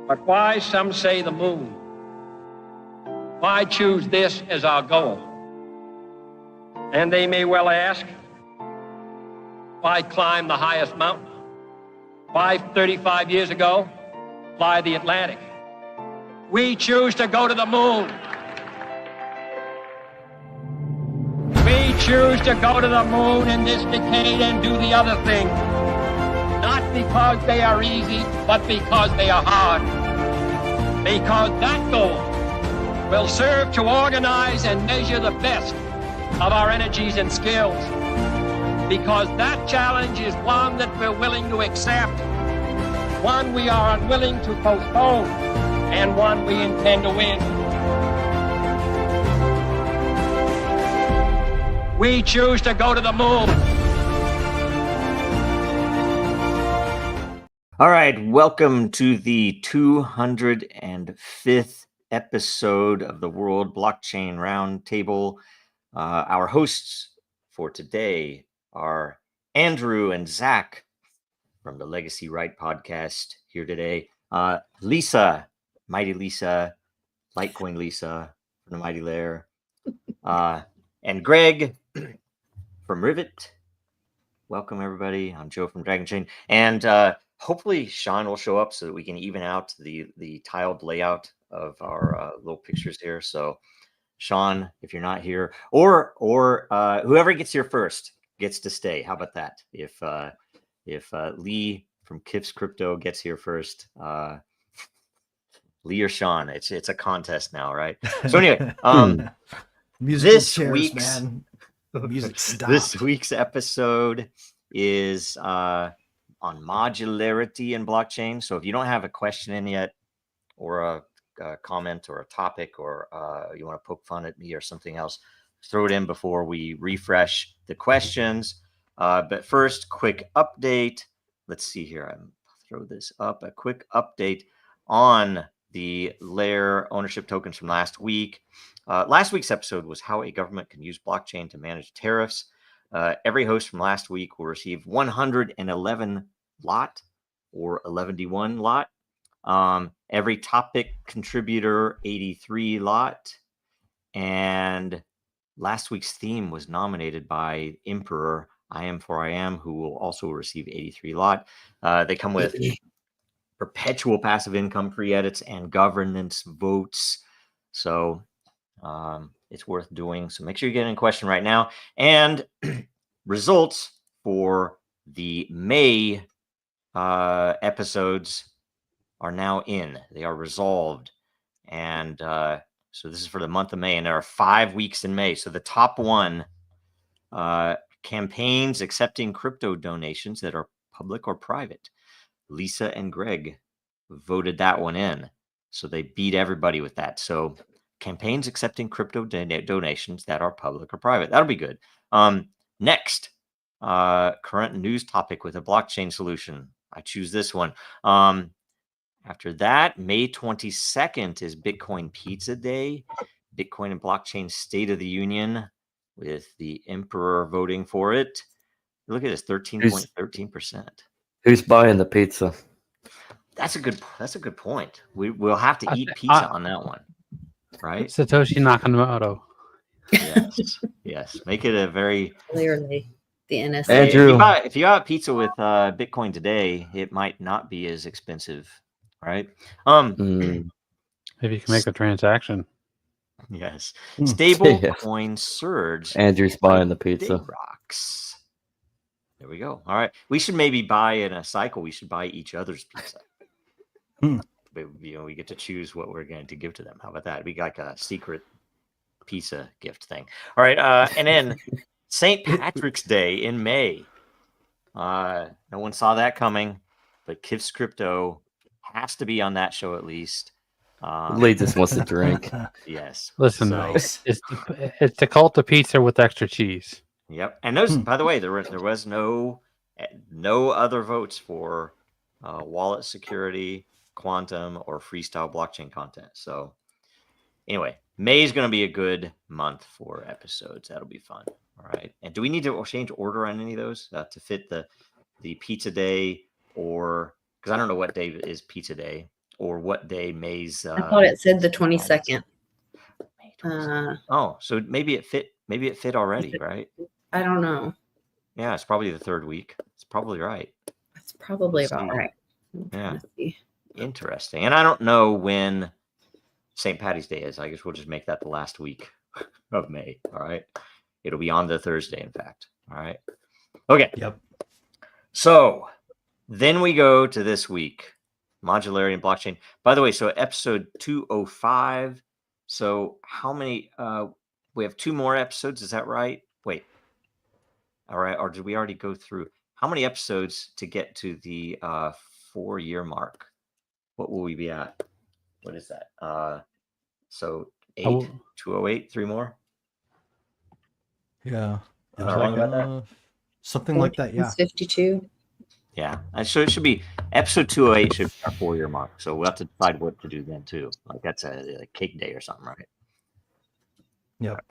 But why, some say, the moon? Why choose this as our goal? And they may well ask, why climb the highest mountain? Why, 35 years ago, fly the Atlantic? We choose to go to the moon. We choose to go to the moon in this decade and do the other thing. Not because they are easy, but because they are hard. Because that goal will serve to organize and measure the best of our energies and skills. Because that challenge is one that we're willing to accept, one we are unwilling to postpone, and one we intend to win. We choose to go to the moon. All right, welcome to the 205th episode of the World Blockchain Roundtable. Our hosts for today are Andrew and Zach from the Legacy Right podcast here today. Lisa, Mighty Lisa, Litecoin Lisa from the Mighty Lair, and Greg from Rivet. Welcome, everybody. I'm Joe from Dragon Chain. And hopefully Sean will show up so that we can even out the tiled layout of our little pictures here. So Sean, if you're not here, or whoever gets here first gets to stay. How about that? If Lee from Kiff's Crypto gets here first, Lee or Sean, it's a contest now, right? So anyway, this week's episode is on modularity in blockchain. So if you don't have a question in yet, or a comment or a topic, or you want to poke fun at me or something else, throw it in before we refresh the questions. But first, quick update. Let's see here. I'll throw this up. A quick update on the Lair ownership tokens from last week. Last week's episode was how a government can use blockchain to manage tariffs. Every host from last week will receive 111 lot or 11D1 lot. Every topic contributor 83 lot, and last week's theme was nominated by Emperor I Am for I Am, who will also receive 83 lot. They come with perpetual passive income pre-edits and governance votes, so it's worth doing. So make sure you get in question right now. And results for the May episodes are now in. They are resolved. And so this is for the month of May, and there are 5 weeks in May. So the top one, campaigns accepting crypto donations that are public or private. Lisa and Greg voted that one in. So they beat everybody with that. So campaigns accepting crypto donations that are public or private. That'll be good. Next, current news topic with a blockchain solution. I choose this one. After that, May 22nd is Bitcoin Pizza Day, Bitcoin and Blockchain State of the Union, with the Emperor voting for it. Look at this, 13.13%. Who's buying the pizza? That's a good point. We'll have to eat pizza on that one, right? Satoshi Nakamoto. Yes. Make it a very clearly the NSA. Andrew, if you got pizza with Bitcoin today, it might not be as expensive, right? Maybe you can make a transaction. Yes. Stable coin surge. Andrew's buying the pizza. Rocks. There we go. All right. We should maybe buy in a cycle. We should buy each other's pizza. But, we get to choose what we're going to give to them. How about that? It'd be like a secret pizza gift thing. All right. And then St. Patrick's Day in May. No one saw that coming, but Kiff's Crypto has to be on that show at least. Lee just wants to drink. Yes. Listen, it's the cult of pizza with extra cheese. Yep. And those, by the way, there was no other votes for wallet security, quantum, or freestyle blockchain content. So anyway, May is going to be a good month for episodes. That'll be fun. All right. And do we need to change order on any of those to fit the pizza day, or because I don't know what day is pizza day, or what day May's. I thought it said the 22nd. May 22nd. So maybe it fit. Maybe it fit already, right? I don't know. Yeah, it's probably the third week. It's probably right. That's probably Let's about see. right. Yeah. Interesting. And I don't know when St. Patty's Day is. I guess we'll just make that the last week of May. All right. It'll be on the Thursday, in fact. All right. Okay. Yep. So then we go to this week, modularity and blockchain. By the way, so episode 205. So how many? We have 2 more episodes. Is that right? Wait. All right. Or did we already go through? How many episodes to get to the 4-year mark? What will we be at? What is that? So 8, 208, 3 more? Yeah. Am I wrong about that? Something like that. Yeah. It's 52. Yeah. And so it should be episode 208 should be our 4-year mark. So we'll have to decide what to do then too. Like that's a cake day or something, right? Yep.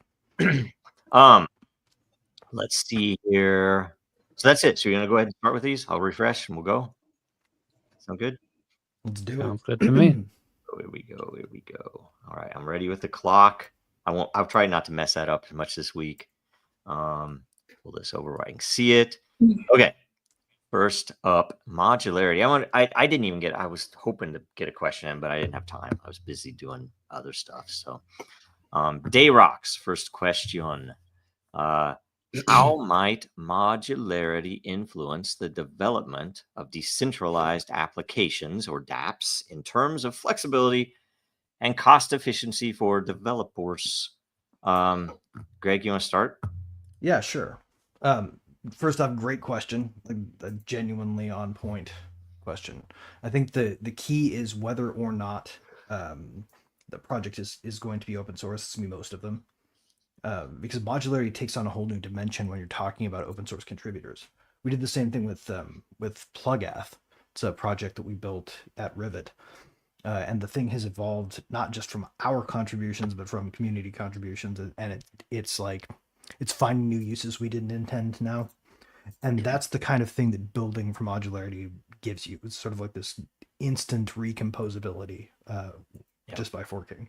Let's see here. So that's it. So you're gonna go ahead and start with these. I'll refresh and we'll go. Sound good? Let's do Sounds it. good to me. Oh, here we go. Here we go. All right. I'm ready with the clock. I'll try not to mess that up as much this week. Pull this over where I can see it. Okay. First up, modularity. I didn't even I was hoping to get a question in, but I didn't have time. I was busy doing other stuff. So Dayrox, first question. How might modularity influence the development of decentralized applications or dApps in terms of flexibility and cost efficiency for developers? Greg, you want to start? Yeah, sure. First off, great question. A genuinely on point question. I think the key is whether or not the project is going to be open source. It's going to be most of them. Because modularity takes on a whole new dimension when you're talking about open source contributors. We did the same thing with Plugath. It's a project that we built at Rivet. And the thing has evolved not just from our contributions, but from community contributions. And it's finding new uses we didn't intend now. And that's the kind of thing that building for modularity gives you. It's sort of like this instant recomposability just by forking.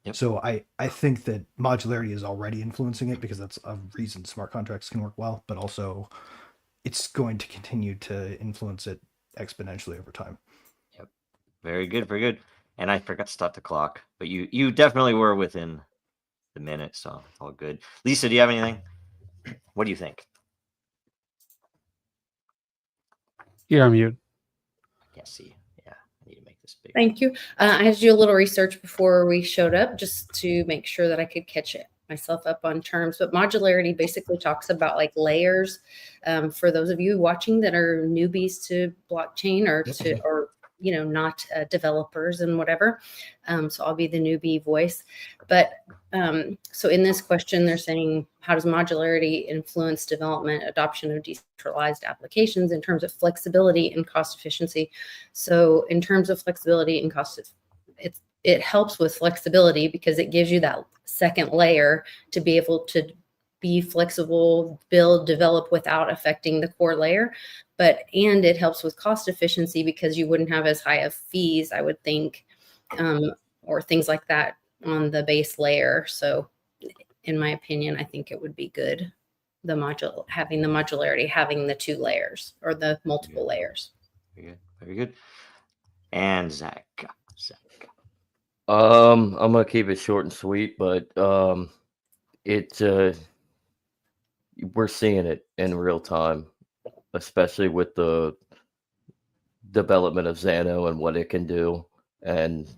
Yep. So I think that modularity is already influencing it because that's a reason smart contracts can work well, but also it's going to continue to influence it exponentially over time. Yep. Very good. Very good. And I forgot to start the clock, but you definitely were within the minute, so it's all good. Lisa, do you have anything? What do you think? You're on mute. I can't see. Yeah, I need to make this big. Thank you. I had to do a little research before we showed up just to make sure that I could catch myself up on terms. But modularity basically talks about like layers. For those of you watching that are newbies to blockchain or not developers and whatever. So I'll be the newbie voice. But so in this question, they're saying, how does modularity influence development, adoption of decentralized applications in terms of flexibility and cost efficiency? So in terms of flexibility and cost, it helps with flexibility because it gives you that second layer to be able to be flexible, build, develop without affecting the core layer. And it helps with cost efficiency because you wouldn't have as high of fees, I would think, or things like that on the base layer. So in my opinion, I think it would be good, having the modularity, having the 2 layers or the multiple layers. Very good. Very good. And Zach. I'm gonna keep it short and sweet, but we're seeing it in real time, especially with the development of Xano and what it can do, and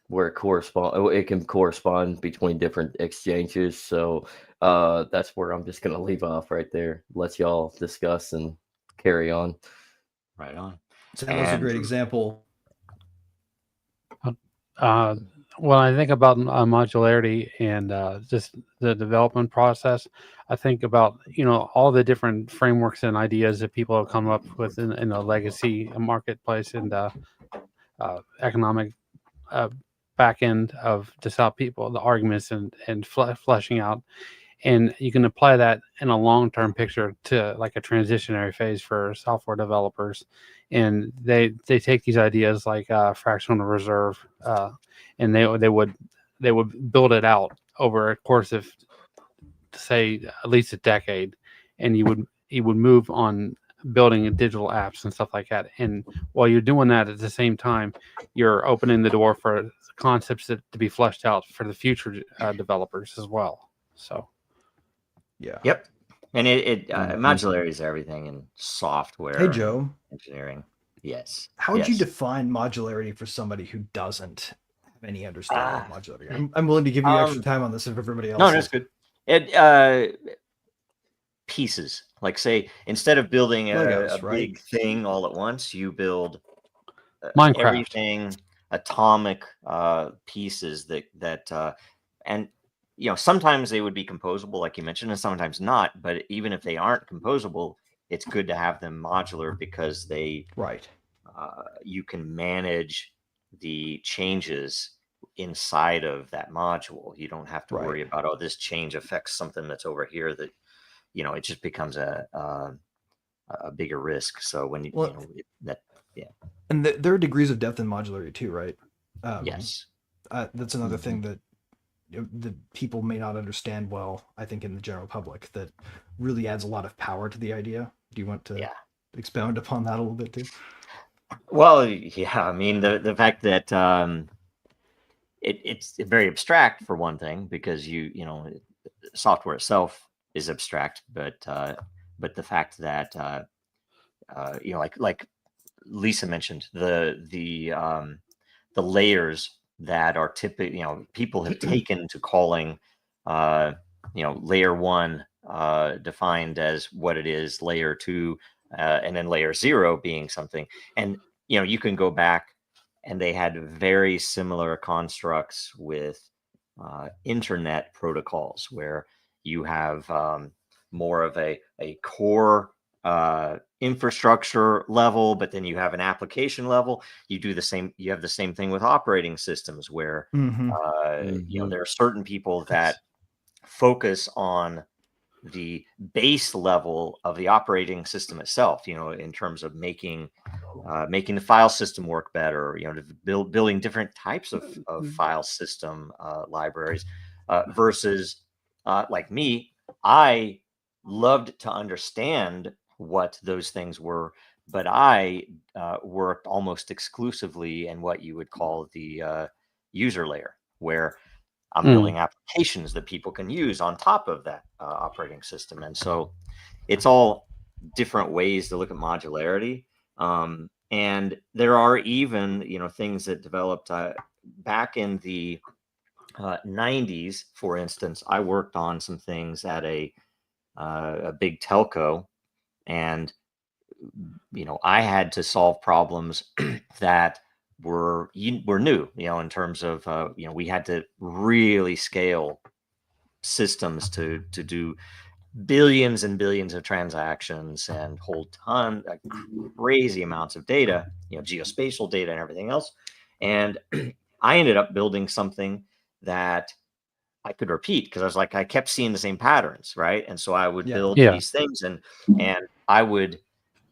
where it can correspond between different exchanges. So that's where I'm just gonna leave off right there. Let y'all discuss and carry on. Right on. So that was a great example. When I think about modularity and just the development process, I think about all the different frameworks and ideas that people have come up with in the legacy marketplace and economic back end of just how people the arguments and fleshing out. And you can apply that in a long-term picture to like a transitionary phase for software developers. And they take these ideas like fractional reserve, and they would build it out over a course of, say, at least a decade, and you would move on building digital apps and stuff like that. And while you're doing that at the same time, you're opening the door for concepts to be fleshed out for the future developers as well. So Yeah. Yep. And it Mhm. modularity is everything in software. Hey, and Joe. engineering. Yes. How would you Yes. define modularity for somebody who doesn't have any understanding of modularity? I'm willing to give you extra time on this if everybody else No, is. that's good. It pieces. Like, say, instead of building Legos, a right? big thing all at once, you build Minecraft. everything atomic pieces that and you know, sometimes they would be composable, like you mentioned, and sometimes not. But even if they aren't composable, it's good to have them modular because they Right. you can manage the changes inside of that module. You don't have to Right. worry about, oh, this change affects something that's over here, that, you know, it just becomes a bigger risk. So when you, Well, you know that, yeah, And there are degrees of depth in modularity too, right? yes, That's another thing that that people may not understand well, I think, in the general public, that really adds a lot of power to the idea. Do you want to yeah. expound upon that a little bit too? Well, yeah. I mean, the fact that it's very abstract for one thing, because you know, software itself is abstract, but the fact that you know, like Lisa mentioned, the layers that are typically, you know, people have taken to calling you know, layer 1 defined as what it is, layer 2 and then layer 0 being something. And you know, you can go back, and they had very similar constructs with internet protocols, where you have more of a core infrastructure level, but then you have an application level. You do the same. You have the same thing with operating systems, where you know, there are certain people that focus on the base level of the operating system itself, you know, in terms of making the file system work better, you know, to building different types of file system libraries, versus like me, I loved to understand what those things were, but I worked almost exclusively in what you would call the user layer, where I'm building applications that people can use on top of that operating system. And so it's all different ways to look at modularity. And there are even, you know, things that developed back in the 90s. For instance, I worked on some things at a big telco, and you know, I had to solve problems that were new, you know, in terms of you know, we had to really scale systems to do billions and billions of transactions and hold like crazy amounts of data, you know, geospatial data and everything else. And I ended up building something that I could repeat, because I was like, I kept seeing the same patterns, right? And so I would build these things, and I would,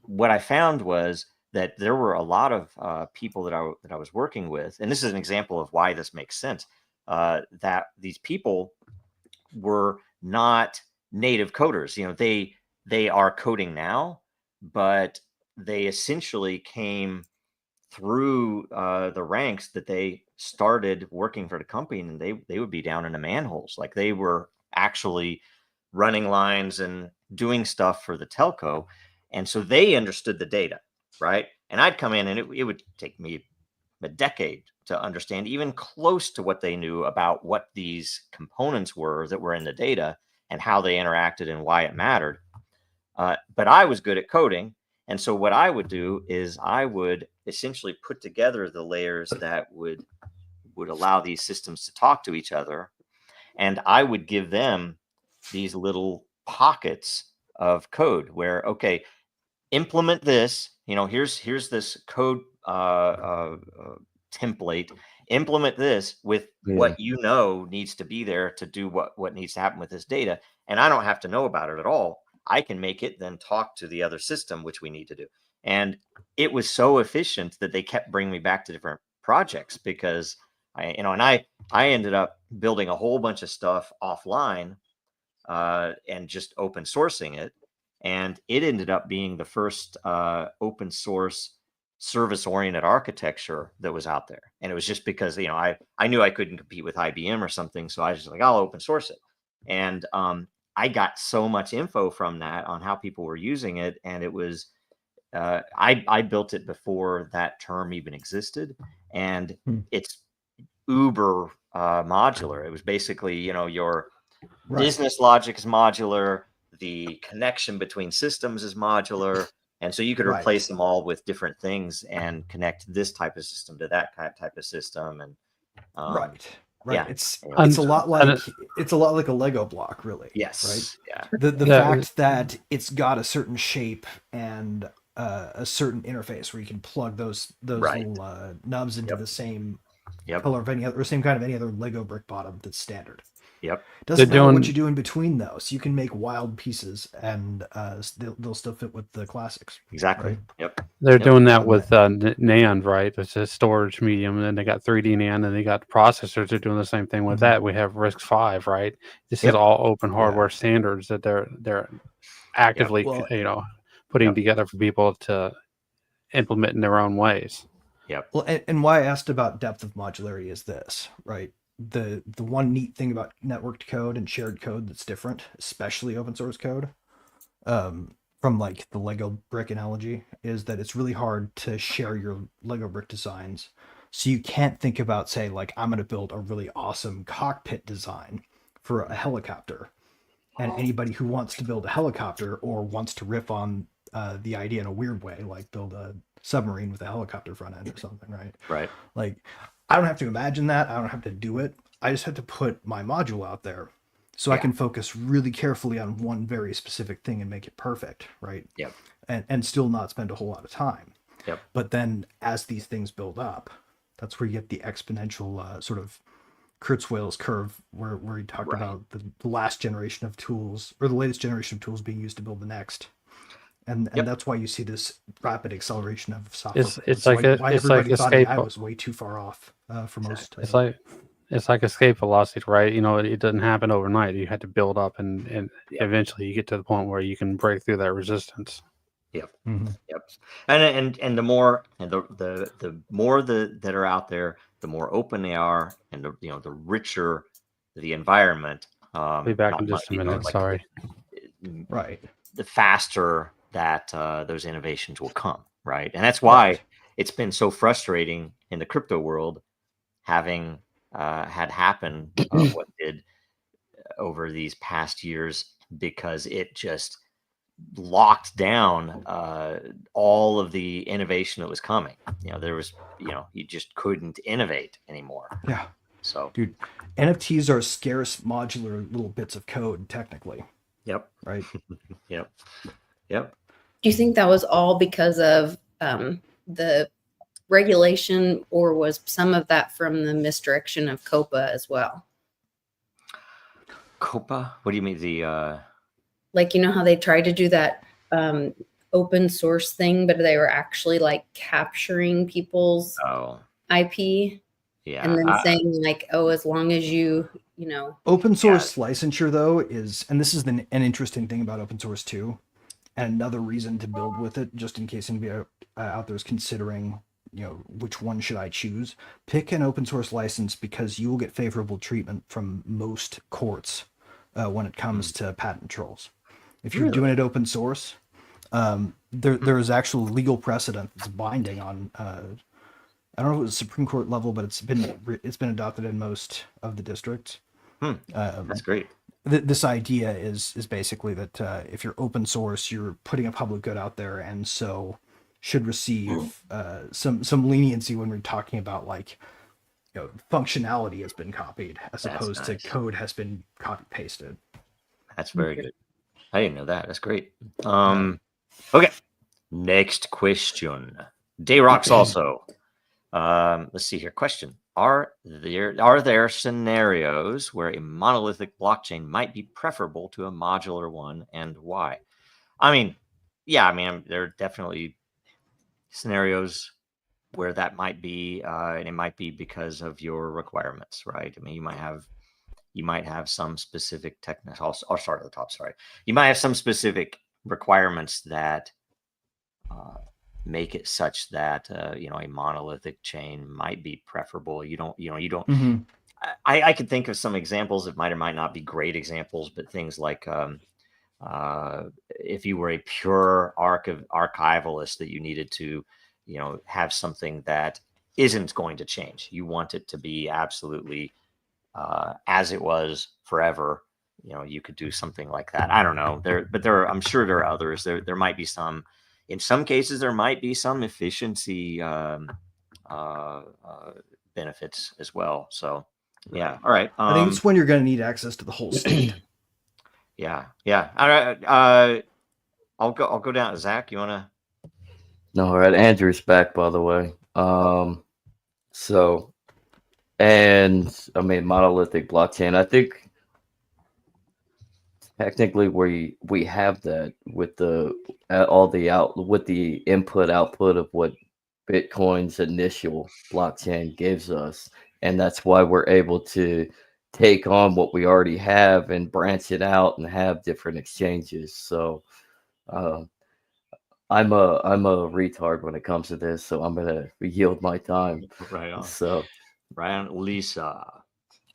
what I found was that there were a lot of people that I was working with, and this is an example of why this makes sense. That these people were not native coders. You know, they are coding now, but they essentially came through the ranks, that they started working for the company, and they would be down in the manholes. Like, they were actually running lines and doing stuff for the telco. And so they understood the data, right? And I'd come in, and it would take me a decade to understand even close to what they knew about what these components were that were in the data, and how they interacted and why it mattered. But I was good at coding. And so what I would do is I would essentially put together the layers that would allow these systems to talk to each other. And I would give them these little pockets of code where, okay, implement this, you know, here's this code template, implement this with Yeah. what you know needs to be there to do what needs to happen with this data. And I don't have to know about it at all. I can make it then talk to the other system, which we need to do. And it was so efficient that they kept bringing me back to different projects because I ended up building a whole bunch of stuff offline and just open sourcing it. And it ended up being the first open source service oriented architecture that was out there. And it was just because, I knew I couldn't compete with IBM or something. So I was just like, I'll open source it. And I got so much info from that on how people were using it. And it was, I built it before that term even existed. And it's uber modular. It was basically, your business logic is modular. The connection between systems is modular. And so you could replace them all with different things and connect this type of system to that type of system. And Right. Yeah. It's a lot like a Lego block, really. Yes. Right. Yeah. The fact that it's got a certain shape and a certain interface where you can plug those little nubs into the same color of any other, or same kind of any other Lego brick bottom that's standard. Yep. Doesn't matter what you do in between those. You can make wild pieces and they'll still fit with the classics. Exactly. Right? Yep. They're doing that with NAND, right? It's a storage medium, and then they got 3D NAND, and they got processors that are doing the same thing with that. We have RISC-V, right? This is all open hardware standards that they're actively, putting together for people to implement in their own ways. Yep. Well, and why I asked about depth of modularity is this, right? The one neat thing about networked code and shared code that's different, especially open source code, from like the Lego brick analogy, is that it's really hard to share your Lego brick designs. So you can't think about, say, like, I'm going to build a really awesome cockpit design for a helicopter. And anybody who wants to build a helicopter or wants to riff on the idea in a weird way, like build a submarine with a helicopter front end or something, right? Right. Like, I don't have to imagine that. I don't have to do it. I just have to put my module out there so I can focus really carefully on one very specific thing and make it perfect, right? Yep. And still not spend a whole lot of time. Yep. But then as these things build up, that's where you get the exponential sort of Kurzweil's curve where he talked about the last generation of tools, or the latest generation of tools being used to build the next. And that's why you see this rapid acceleration of software. It's like everybody thought escape. I was way too far off for most. It's like escape velocity, right? It doesn't happen overnight. You had to build up, and eventually you get to the point where you can break through that resistance. Yep. Yep. And the more the more that are out there, the more open they are, and the richer the environment. I'll be back in just a minute. Sorry. The faster that those innovations will come, right? And that's why it's been so frustrating in the crypto world, having had happen what did over these past years, because it just locked down all of the innovation that was coming. There was, you just couldn't innovate anymore. Yeah. So, dude, NFTs are scarce modular little bits of code, technically. Yep. Right. Yep. Do you think that was all because of the regulation, or was some of that from the misdirection of COPA as well? COPA? What do you mean? The like, how they tried to do that open source thing, but they were actually like capturing people's IP. Yeah. And then saying like, oh, as long as you open source licensure though is, and this is an interesting thing about open source too, and another reason to build with it, just in case anybody out there is considering, which one should I choose? Pick an open source license, because you will get favorable treatment from most courts when it comes to patent trolls. If you're doing it open source, there is actual legal precedent that's binding on. I don't know if it was Supreme Court level, but it's been adopted in most of the districts. That's great. This idea is basically that if you're open source, you're putting a public good out there, and so should receive some leniency when we're talking about like, functionality has been copied as opposed to code has been copy pasted. That's very good. I didn't know that. That's great. Okay. Next question. Dayrocks also. Let's see here. Question. are there scenarios where a monolithic blockchain might be preferable to a modular one, and why? I mean, yeah, I mean, there are definitely scenarios where that might be, and it might be because of your requirements, right? I mean, you might have some specific technical. I'll start at the top. Sorry, you might have some specific requirements that make it such that a monolithic chain might be preferable. You don't. Mm-hmm. I could think of some examples that might or might not be great examples, but things like if you were a pure archivalist that you needed to, have something that isn't going to change. You want it to be absolutely as it was forever. You could do something like that. I don't know. I'm sure there are others. There might be some. In some cases, there might be some efficiency benefits as well. So, yeah. All right. I think it's when you're going to need access to the whole state. Yeah. All right. I'll go down. Zach, you want to? No, all right. Andrew's back, by the way. So, and I mean, monolithic blockchain. I think technically we have that with the with the input output of what Bitcoin's initial blockchain gives us, and that's why we're able to take on what we already have and branch it out and have different exchanges. So I'm a retard when it comes to this, so I'm gonna yield my time. Right on. So right on, Lisa.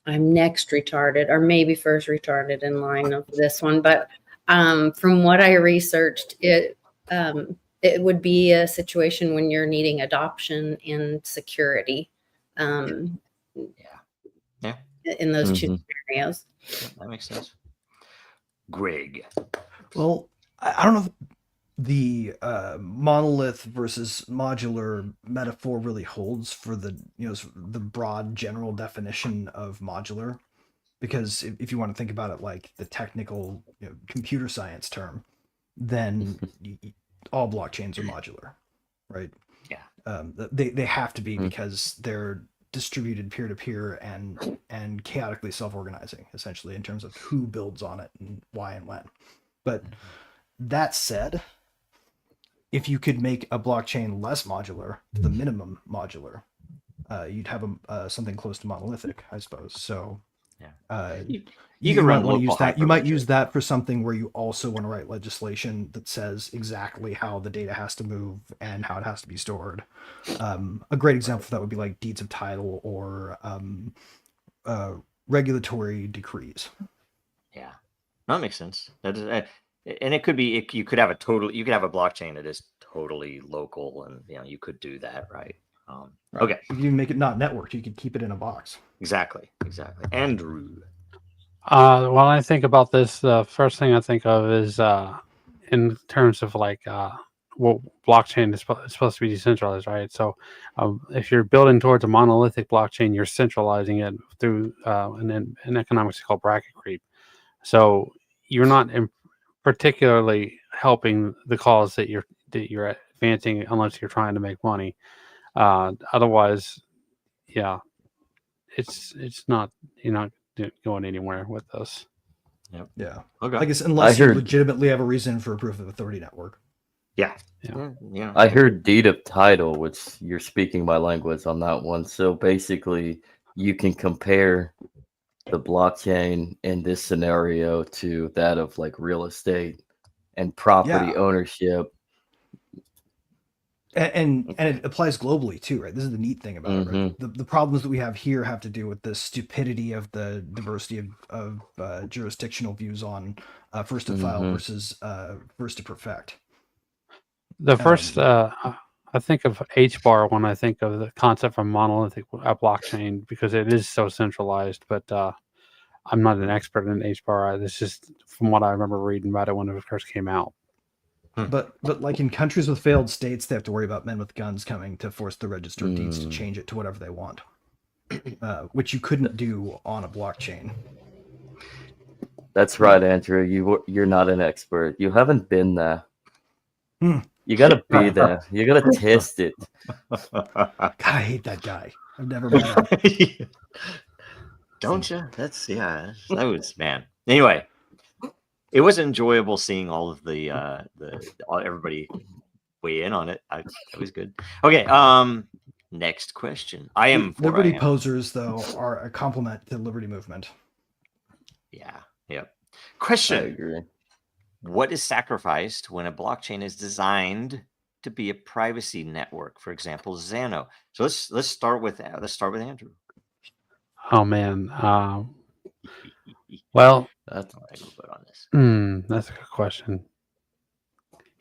I'm next retarded, or maybe first retarded in line of this one. But from what I researched, it would be a situation when you're needing adoption and security. Yeah. In those two scenarios. Yeah, that makes sense. Greg. Well, I don't know if the monolith versus modular metaphor really holds for the the broad general definition of modular, because if you want to think about it like the technical computer science term, then all blockchains are modular, right? Yeah. They have to be, because they're distributed peer-to-peer and chaotically self-organizing, essentially, in terms of who builds on it and why and when. But that said, if you could make a blockchain less modular, the minimum modular, you'd have something close to monolithic, I suppose. So you can run want to use local that. You might hyperledger. use that for something where you also want to write legislation that says exactly how the data has to move and how it has to be stored. A great example for that would be like deeds of title or regulatory decrees. Yeah, that makes sense. That is, and it could be. You could have a blockchain that is totally local, and you could do that, right? Right. Okay. You can make it not networked. You could keep it in a box. Exactly. Andrew. When I think about this, the first thing I think of is in terms of like what blockchain is supposed to be decentralized, right? So if you're building towards a monolithic blockchain, you're centralizing it through an economics called bracket creep. So you're not particularly helping the cause that you're advancing unless you're trying to make money. Otherwise, yeah, it's not, you're not going anywhere with this. Yep. Yeah. Okay. I guess unless you legitimately have a reason for a proof of authority network. Yeah. I heard deed of title, which you're speaking my language on that one. So basically, you can compare the blockchain in this scenario to that of like real estate and property ownership. And it applies globally too, right? This is the neat thing about it, right? The problems that we have here have to do with the stupidity of the diversity of jurisdictional views on first to file versus first to perfect. The first, I think of HBAR when I think of the concept of monolithic blockchain, because it is so centralized, but I'm not an expert in HBAR. This is from what I remember reading about it when it first came out. But like in countries with failed states, they have to worry about men with guns coming to force the register of deeds to change it to whatever they want, which you couldn't do on a blockchain. That's right, Andrew. You're not an expert. You haven't been there. You gotta be there. You gotta test it. God, I hate that guy. I've never met her. Don't you? That was, man. Anyway, it was enjoyable seeing all of everybody weigh in on it. It was good. Okay. Next question. I am for Liberty I am. posers, though, are a compliment to the Liberty movement. Yeah. Yep. I Question. agree. What is sacrificed when a blockchain is designed to be a privacy network? For example, Xano. So let's start with Andrew. Oh man. Well, That's I'll take a vote on this. that's a good question.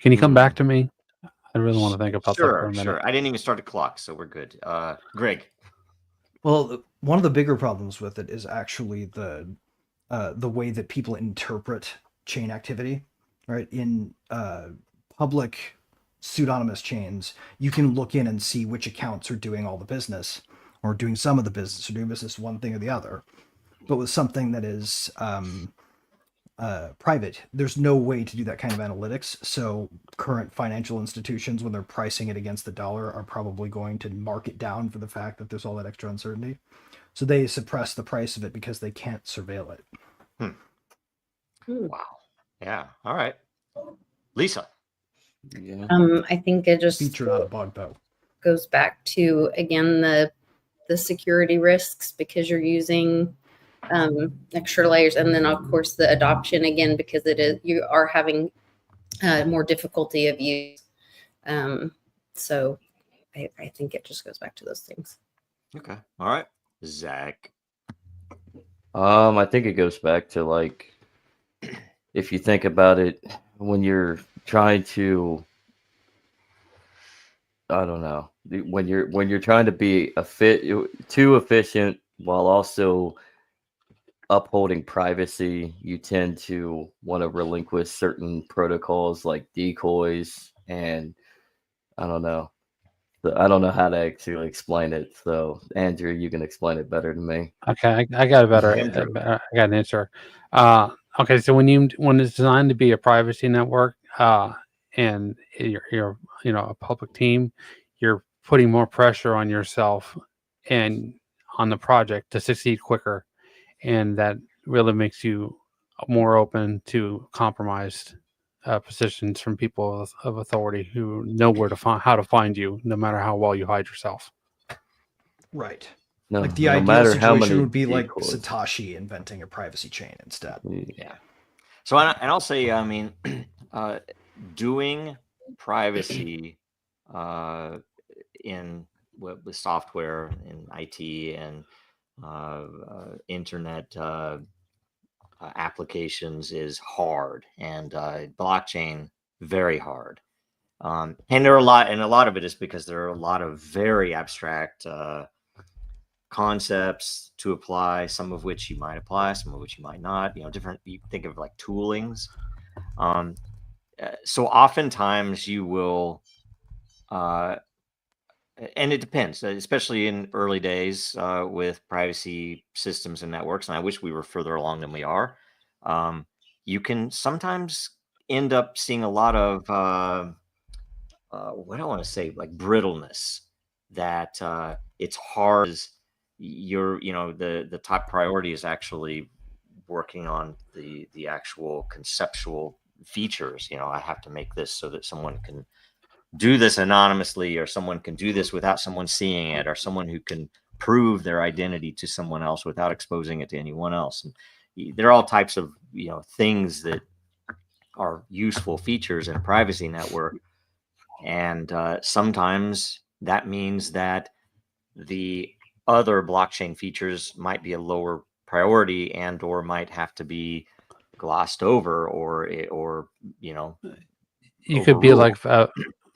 Can you come back to me? I really want to think about that for a minute. Sure. I didn't even start a clock, so we're good. Greg. Well, one of the bigger problems with it is actually the way that people interpret chain activity, right? In public pseudonymous chains, you can look in and see which accounts are doing all the business, or doing some of the business, or doing business one thing or the other. But with something that is private, there's no way to do that kind of analytics. So current financial institutions, when they're pricing it against the dollar, are probably going to mark it down for the fact that there's all that extra uncertainty. So they suppress the price of it because they can't surveil it. Wow. Yeah. All right. Lisa. yeah. I think it just Feature, not a bug, though. goes back to, again, the security risks, because you're using extra layers, and then of course the adoption, again, because you are having more difficulty of use. So I think it just goes back to those things. Okay. All right. Zach. I think it goes back to, like, if you think about it, when you're trying to, I don't know, when you're trying to be too efficient while also upholding privacy, you tend to want to relinquish certain protocols like decoys, and I don't know. I don't know how to actually explain it. So, Andrew, you can explain it better than me. Okay, I got a better. Andrew. I got an answer. Okay, so when it's designed to be a privacy network, and you're a public team, you're putting more pressure on yourself and on the project to succeed quicker, and that really makes you more open to compromised positions from people of authority who know how to find you, no matter how well you hide yourself. Right. No, Like the no ideal matter how situation many would be like decoys. Satoshi inventing a privacy chain instead. Yeah. So, and I'll say, I mean, doing privacy with software in IT and internet applications is hard, and blockchain very hard. And a lot of it is because there are a lot of very abstract concepts to apply, some of which you might apply, some of which you might not. Different. You think of like toolings. So oftentimes you will, and it depends, especially in early days with privacy systems and networks. And I wish we were further along than we are. You can sometimes end up seeing a lot of what do I want to say, like brittleness, that it's hard. The top priority is actually working on the actual conceptual features. I have to make this so that someone can do this anonymously, or someone can do this without someone seeing it, or someone who can prove their identity to someone else without exposing it to anyone else. And there are all types of things that are useful features in a privacy network. And sometimes that means that the other blockchain features might be a lower priority, and or might have to be glossed over, or You could be like overruled.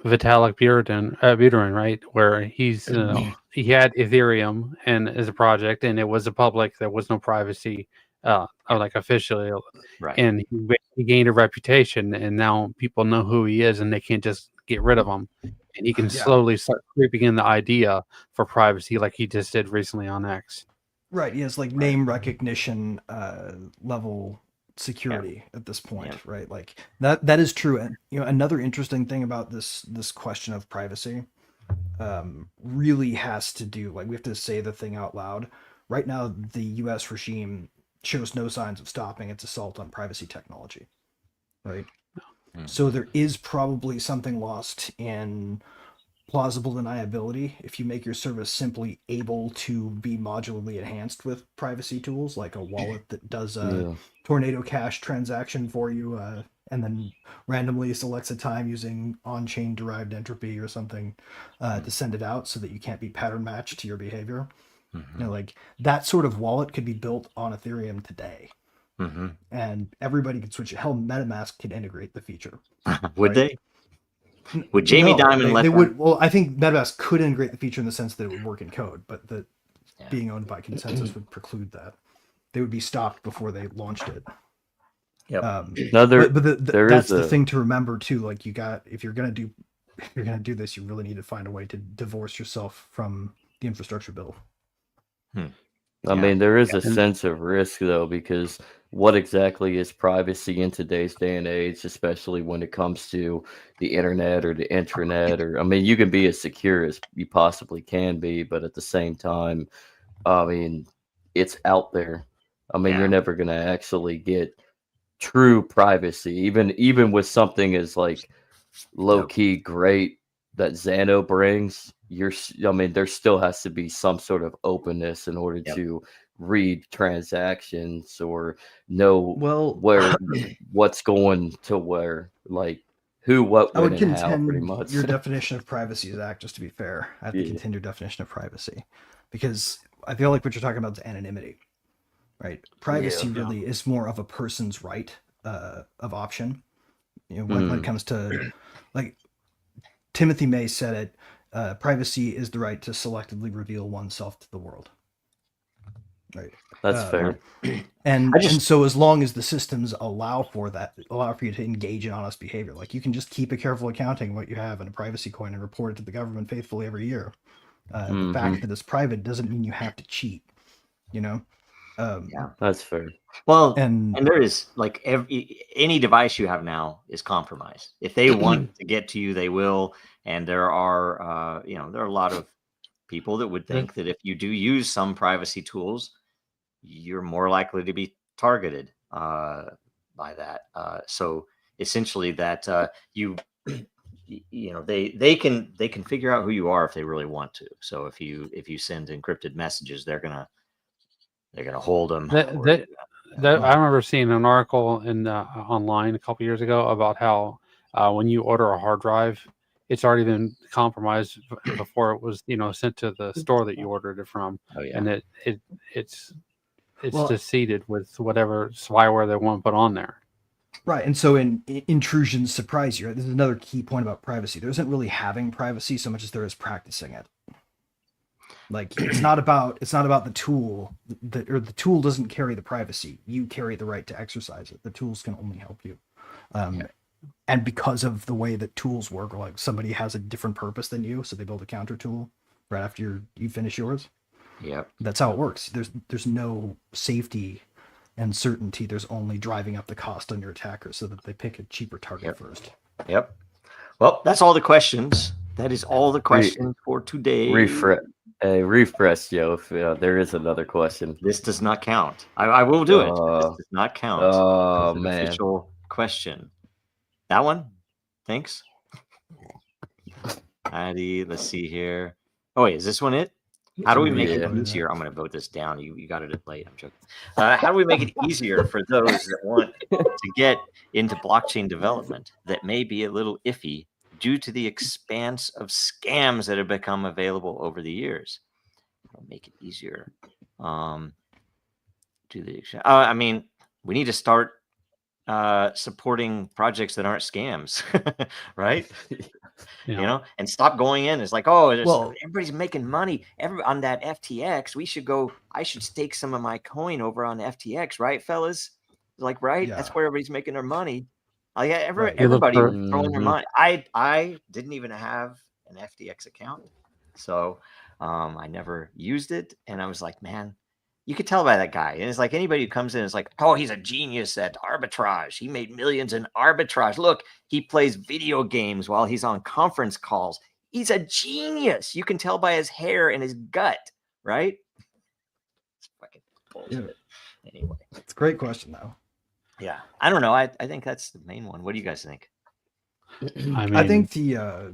Vitalik Buterin, right? Where he had Ethereum and as a project, and it was a public. There was no privacy, like officially, Right. and he gained a reputation, and now people know who he is, and they can't just get rid of him. And he can slowly start creeping in the idea for privacy, like he just did recently on X. Right. He has like name recognition level security at this point, right? Like that is true. And another interesting thing about this question of privacy, really has to do, like, we have to say the thing out loud. Right now, the U.S. regime shows no signs of stopping its assault on privacy technology, right? So there is probably something lost in plausible deniability if you make your service simply able to be modularly enhanced with privacy tools, like a wallet that does a Yeah. tornado cash transaction for you, and then randomly selects a time using on-chain derived entropy or something to send it out, so that you can't be pattern matched to your behavior. You know, like, that sort of wallet could be built on Ethereum today, and everybody could switch it. Hell, MetaMask could integrate the feature. Would Right? they? Would Jamie Dimon let they them? would. Well, I think MetaMask could integrate the feature in the sense that it would work in code, but the Yeah. being owned by consensus would preclude that. They would be stopped before they launched it. Yep. No, That's the a thing to remember too. Like, if you're gonna do this, you really need to find a way to divorce yourself from the infrastructure bill. I mean, there is a And- sense of risk though, because what exactly is privacy in today's day and age, especially when it comes to the internet or the intranet? Or, I mean, you can be as secure as you possibly can be, but at the same time, I mean, it's out there. I mean, Yeah. you're never going to actually get true privacy, even with something as like low key great that Xano brings. I mean, there still has to be some sort of openness in order Yep. to read transactions or know Well, what's going to where, like who, what, I when, would and how, pretty contend much. your definition of privacy is Zach, just to be fair. I have to Yeah. contend your definition of privacy, because I feel like what you're talking about is anonymity, right? Privacy Yeah. really is more of a person's right of option. You know, when it comes to, like, Timothy May said it, privacy is the right to selectively reveal oneself to the world. Right. That's fair. And I just- and so as long as the systems allow for that, allow for you to engage in honest behavior, like, you can just keep a careful accounting of what you have in a privacy coin and report it to the government faithfully every year. The fact that it's private doesn't mean you have to cheat, you know? Yeah. That's fair. Well, And and there is, like, any device you have now is compromised. If they want to get to you, they will. And there are, there are a lot of people that would think that if you do use some privacy tools, you're more likely to be targeted by that. So essentially, that they can figure out who you are if they really want to. So if you send encrypted messages, they're gonna hold them. I remember seeing an article in online a couple years ago about how when you order a hard drive, it's already been compromised before it was sent to the store that you ordered it from, Oh yeah. and it's Well- just seeded with whatever spyware they want to put on there. right, and so intrusions surprise you. Right? This is another key point about privacy. There isn't really having privacy so much as there is practicing it. Like, it's not about the tool, the tool doesn't carry the privacy. You carry the right to exercise it. The tools can only help you. And because of the way that tools work, like, somebody has a different purpose than you, so they build a counter tool right after you finish yours. Yep. That's how it works. There's no safety and certainty. There's only driving up the cost on your attacker so that they pick a cheaper target first. Yep. Well, that's all the questions. That is all the questions for today. Refresh, Joe. If there is another question. This does not count. I will do it. This does not count. Oh It's an man. official question. That one? Thanks. Addy, let's see here. Oh wait, is this one it? How do we make it easier? I'm going to vote this down. You got it late. I'm joking. How do we make it easier for those that want to get into blockchain development that may be a little iffy due to the expanse of scams that have become available over the years? I'll make it easier. I mean, we need to start supporting projects that aren't scams, right? Yeah. And stop going in. It's like, everybody's making money on that FTX. I should stake some of my coin over on FTX, right, fellas? Like, right? Yeah. That's where everybody's making their money. Right. Everybody was throwing their money. I didn't even have an FTX account, so I never used it. And I was like, man, you could tell by that guy. And it's like anybody who comes in is like, oh, he's a genius at arbitrage. He made millions in arbitrage. Look, he plays video games while he's on conference calls. He's a genius. You can tell by his hair and his gut, right? It's fucking bullshit. Anyway, It's a great question though. yeah, I don't know. I think that's the main one. What do you guys think? I mean, I think the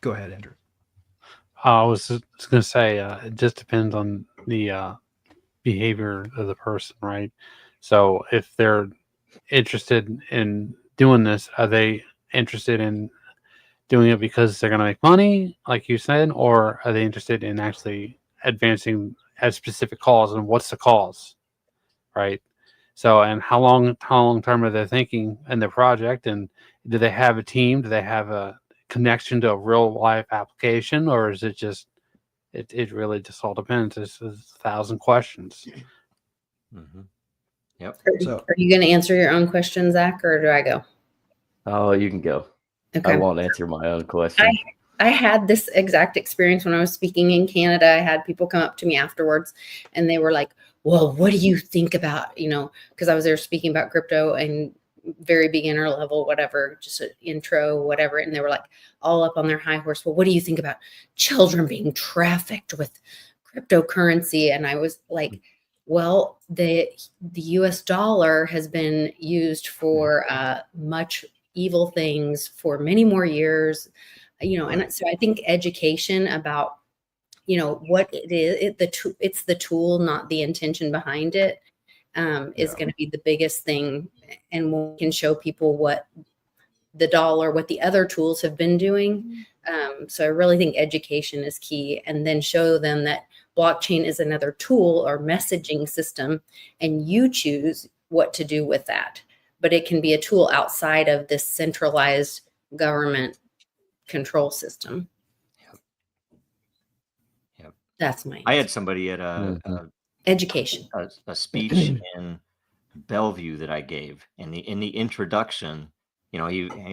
go ahead, Andrew. I was just going to say, it just depends on the behavior of the person, right? So if they're interested in doing this, are they interested in doing it because they're going to make money, like you said, or are they interested in actually advancing a specific cause, and what's the cause, right? So, and how long term are they thinking in the project, and do they have a team? Do they have a connection to a real life application, or is it just it really just all depends. It's 1,000 questions. Mm-hmm. Yep. So Are you going to answer your own question, Zach, or do I go? Oh, you can go. Okay. I won't answer my own question. I had this exact experience when I was speaking in Canada. I had people come up to me afterwards and they were like, well, what do you think about, because I was there speaking about crypto and very beginner level, whatever, just an intro, whatever. And they were like all up on their high horse. Well, what do you think about children being trafficked with cryptocurrency? And I was like, well, the US dollar has been used for much evil things for many more years, and so I think education about, what it is, it's the tool, not the intention behind it, is going to be the biggest thing. And we can show people what the other tools have been doing. So I really think education is key, and then show them that blockchain is another tool or messaging system, and you choose what to do with that. But it can be a tool outside of this centralized government control system. Yep. That's my I had somebody at education. a speech in Bellevue that I gave, and in the introduction, he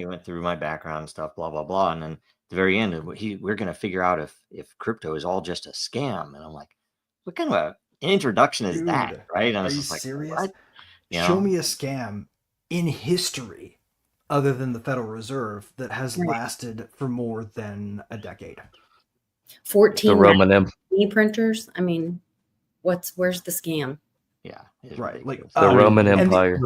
went through my background and stuff, blah blah blah, and then at the very end, we're going to figure out if crypto is all just a scam, and I'm like, what kind of an introduction is that, Dude, right? And I are was you just like, serious? what? Show me a scam in history other than the Federal Reserve that has lasted for more than a decade. 14 The Roman printers. I mean, where's the scam? Yeah, Right. Like the Roman Empire.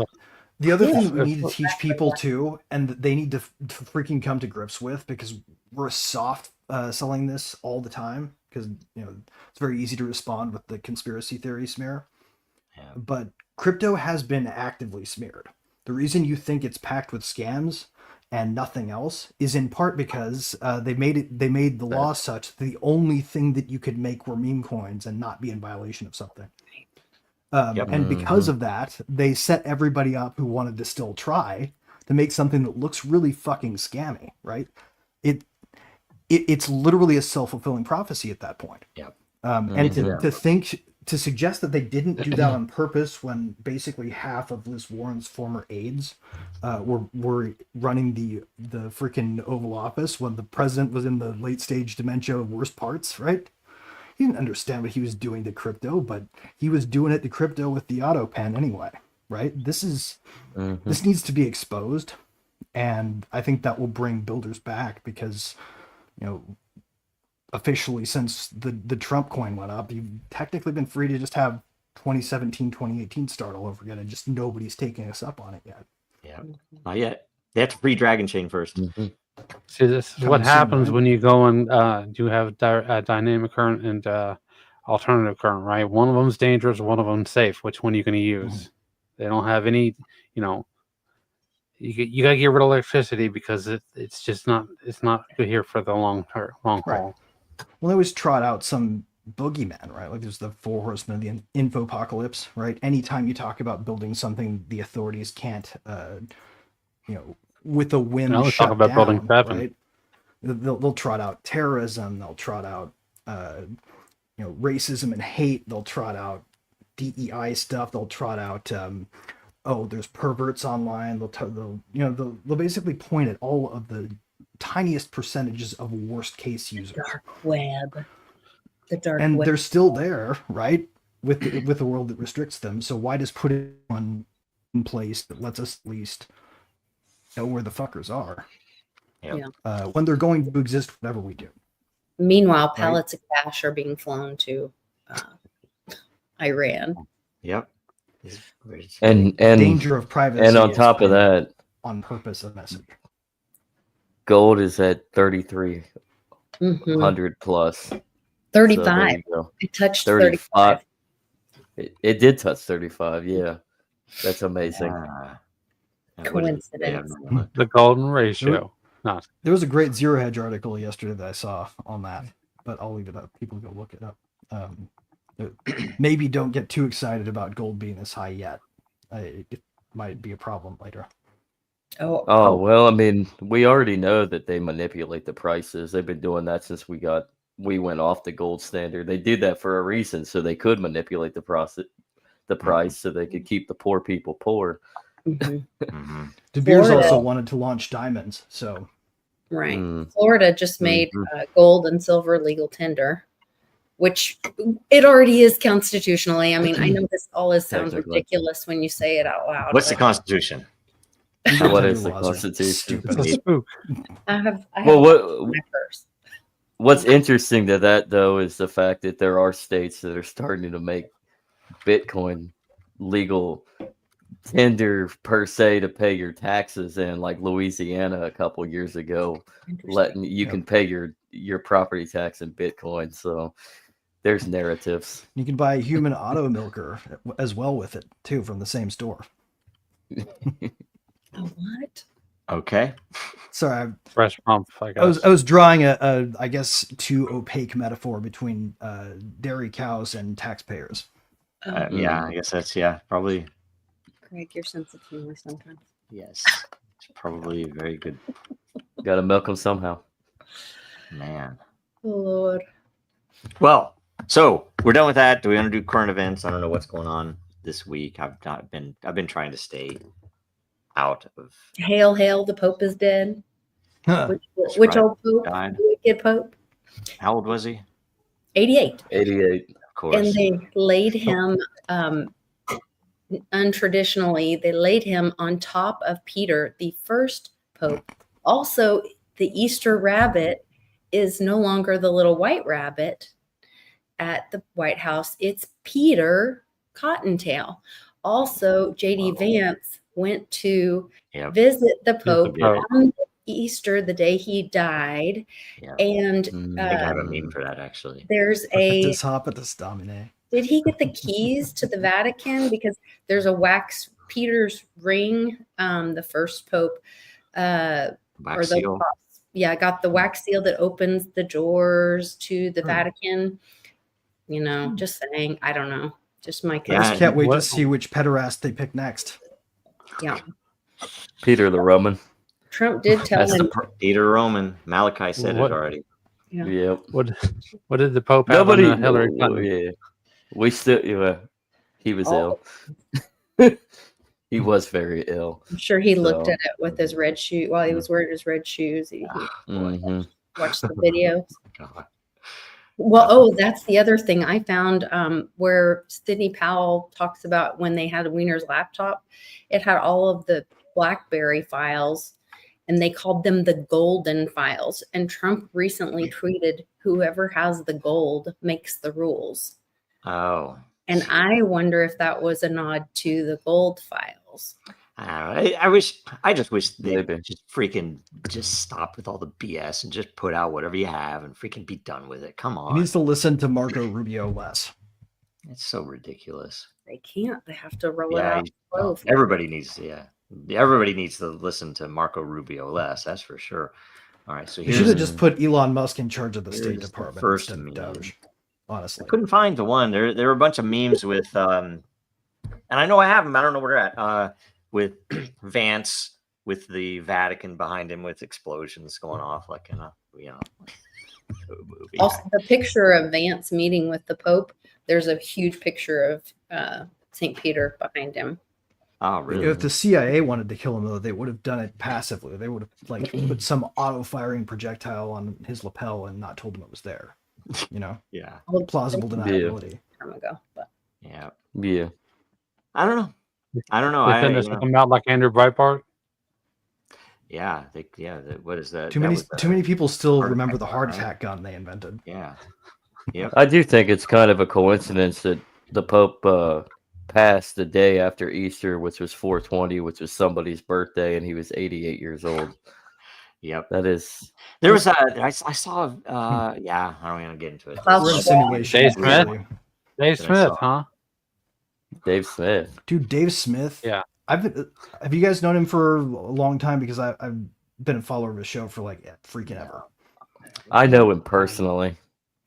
The other thing that we need to teach people too, and that they need to freaking come to grips with, because we're soft selling this all the time, because it's very easy to respond with the conspiracy theory smear. Yeah. But crypto has been actively smeared. The reason you think it's packed with scams and nothing else is in part because they made the law such that the only thing that you could make were meme coins and not be in violation of something. And because of that, they set everybody up who wanted to still try to make something that looks really fucking scammy, right? It's literally a self-fulfilling prophecy at that point. Yep. And to suggest that they didn't do that on purpose when basically half of Liz Warren's former aides were running the freaking Oval Office when the president was in the late stage dementia worst parts, right? He didn't understand what he was doing to crypto, but he was doing it to crypto with the auto pen anyway, right? This needs to be exposed, and I think that will bring builders back, because officially, since the Trump coin went up, you've technically been free to just have 2017, 2018 start all over again, and just nobody's taking us up on it yet. Yeah, not yet. They have to free Dragon Chain first. See, this is what happens when you go and you have dynamic current and alternative current, right? One of them's dangerous, one of them's safe. Which one are you going to use? They don't have any, you got to get rid of electricity, because it's not good here for the long haul. Right. Well, they always trot out some boogeyman, right? Like there's the 4 horsemen of the infopocalypse, right? Anytime you talk about building something the authorities can't, with a whim, shut down, building right? They'll trot out terrorism. They'll trot out, racism and hate. They'll trot out DEI stuff. They'll trot out, there's perverts online. They'll basically point at all of the tiniest percentages of worst case users. Dark web. The dark and web. They're still there, right? With the world that restricts them. So why just put it in place that lets us at least know where the fuckers are? when they're going to exist whenever we do. Meanwhile, pallets of cash are being flown to Iran. Yep. And Danger of privacy. and on is top of that, on purpose a message. gold is at 3,300 Mhm. plus. So 35. there you go. It touched 35. 35. It did touch 35. Yeah, that's amazing. Yeah. Coincidence. The golden ratio. Not There was a great Zero Hedge article yesterday that I saw on that, but I'll leave it up. People go look it up. Maybe don't get too excited about gold being this high yet. It might be a problem later. Oh, well, I mean, we already know that they manipulate the prices. They've been doing that since we went off the gold standard. They did that for a reason, so they could manipulate the price so they could keep the poor people poor. De Beers Florida. also wanted to launch diamonds, so Right. Florida just made gold and silver legal tender, which it already is constitutionally. I mean, I know this all sounds Technically. ridiculous when you say it out loud. What's the but Constitution? What is the laws are Constitution? stupid. it's a spook. I have Well, my purse. what's interesting to that, though, is the fact that there are states that are starting to make Bitcoin legal tender per se to pay your taxes in, like Louisiana a couple years ago, letting you can pay your property tax in Bitcoin. So there's narratives. You can buy a human auto milker as well with it too from the same store. What? Okay. Sorry, Fresh pump, I guess. I was drawing a I guess too opaque metaphor between dairy cows and taxpayers. Yeah, I guess that's probably. Greg, your sense of humor sometimes. Yes, it's probably very good. Got to milk them somehow. Man. Oh, Lord. Well, so we're done with that. Do we want to do current events? I don't know what's going on this week. I've been trying to stay out of. Hail, hail, the Pope is dead. Huh. Which right. old Pope? Died. The wicked Pope? How old was he? 88. 88. Of course. And they laid him, untraditionally, they laid him on top of Peter, the first Pope. Also, the Easter rabbit is no longer the little white rabbit at the White House. It's Peter Cottontail. Also, J.D. Vance went to visit the Pope on Easter, the day he died. And I think I have a meme for that, actually. there's a This hop at this Domine. did he get the keys to the Vatican? Because there's a wax Peter's ring, the first Pope, Wax seal. got the wax seal that opens the doors to the Vatican. You know, just saying. I don't know. Just my I just can't wait to see which pederast they pick next. Yeah. Peter the Roman. Trump did tell him. Peter Roman. Malachi said it already. Yeah. Yep. What did the Pope have on Hillary Clinton? Yeah. We still, he was ill. He was very ill. I'm sure he looked at it with his red shoe while he was wearing his red shoes. He watched the videos. God. Well, that's the other thing I found where Sidney Powell talks about when they had Wiener's laptop. It had all of the BlackBerry files, and they called them the golden files. And Trump recently tweeted, "Whoever has the gold makes the rules." Oh. And I wonder if that was a nod to the gold files. I just wish they Maybe. just stop with all the BS and just put out whatever you have and freaking be done with it. Come on. He needs to listen to Marco Rubio less. It's so ridiculous. They can't. They have to roll it out. Both. Everybody needs to listen to Marco Rubio less. That's for sure. All right, so You should have just put Elon Musk in charge of the State here's the Department first instead of meme. Doge. Honestly, I couldn't find the one. There were a bunch of memes with, and I know I have them. I don't know where they're at. With Vance with the Vatican behind him with explosions going off like in a movie. Also, the picture of Vance meeting with the Pope, there's a huge picture of St. Peter behind him. Oh, really? If the CIA wanted to kill him, though, they would have done it passively. They would have put some auto-firing projectile on his lapel and not told him it was there. You know? Yeah. Plausible deniability. Time ago, but Yeah. Yeah. I don't know. They couldn't have come out like Andrew Breitbart. Yeah, what is that? Too That many was too many people still heart remember attack the gun, heart right? attack gun they invented. Yeah. Yep. I do think it's kind of a coincidence that the Pope passed the day after Easter, which was 420, which was somebody's birthday, and he was 88 years old. Yep. That is. There was I saw yeah, I don't want to get into it. Klaus We're in a Schwab. simulation. Dave Smith? Clearly. Dave That I Smith, saw. huh? Dave Smith. Dude, Dave Smith. Yeah. Have you guys known him for a long time? Because I've been a follower of his show for like freaking ever. I know him personally.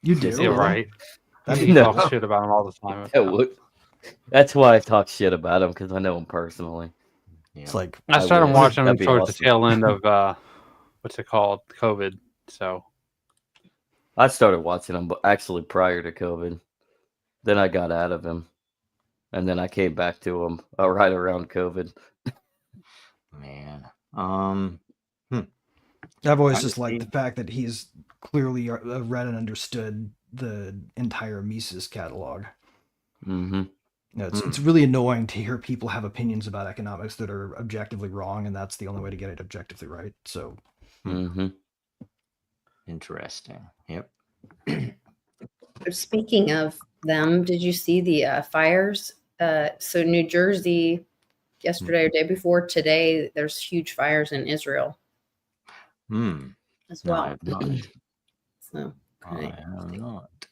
You do? Yeah, You're really? right. That'd He be No. talks shit about him all the time. Yeah, that's why I talk shit about him, because I know him personally. Yeah. It's like I started wish. watching him That'd be towards awesome. the tail end of what's it called, COVID. So I started watching him actually prior to COVID. Then I got out of him, and then I came back to him right around COVID. Man. I've always I just liked see. the fact that he's clearly read and understood the entire Mises catalog. Mm-hmm. You know, it's really annoying to hear people have opinions about economics that are objectively wrong, and that's the only way to get it objectively right. So, Mm-hmm. Interesting. Yep. Speaking of them, did you see the fires? So New Jersey, yesterday or day before today, there's huge fires in Israel as No, I well. have not. So I have not.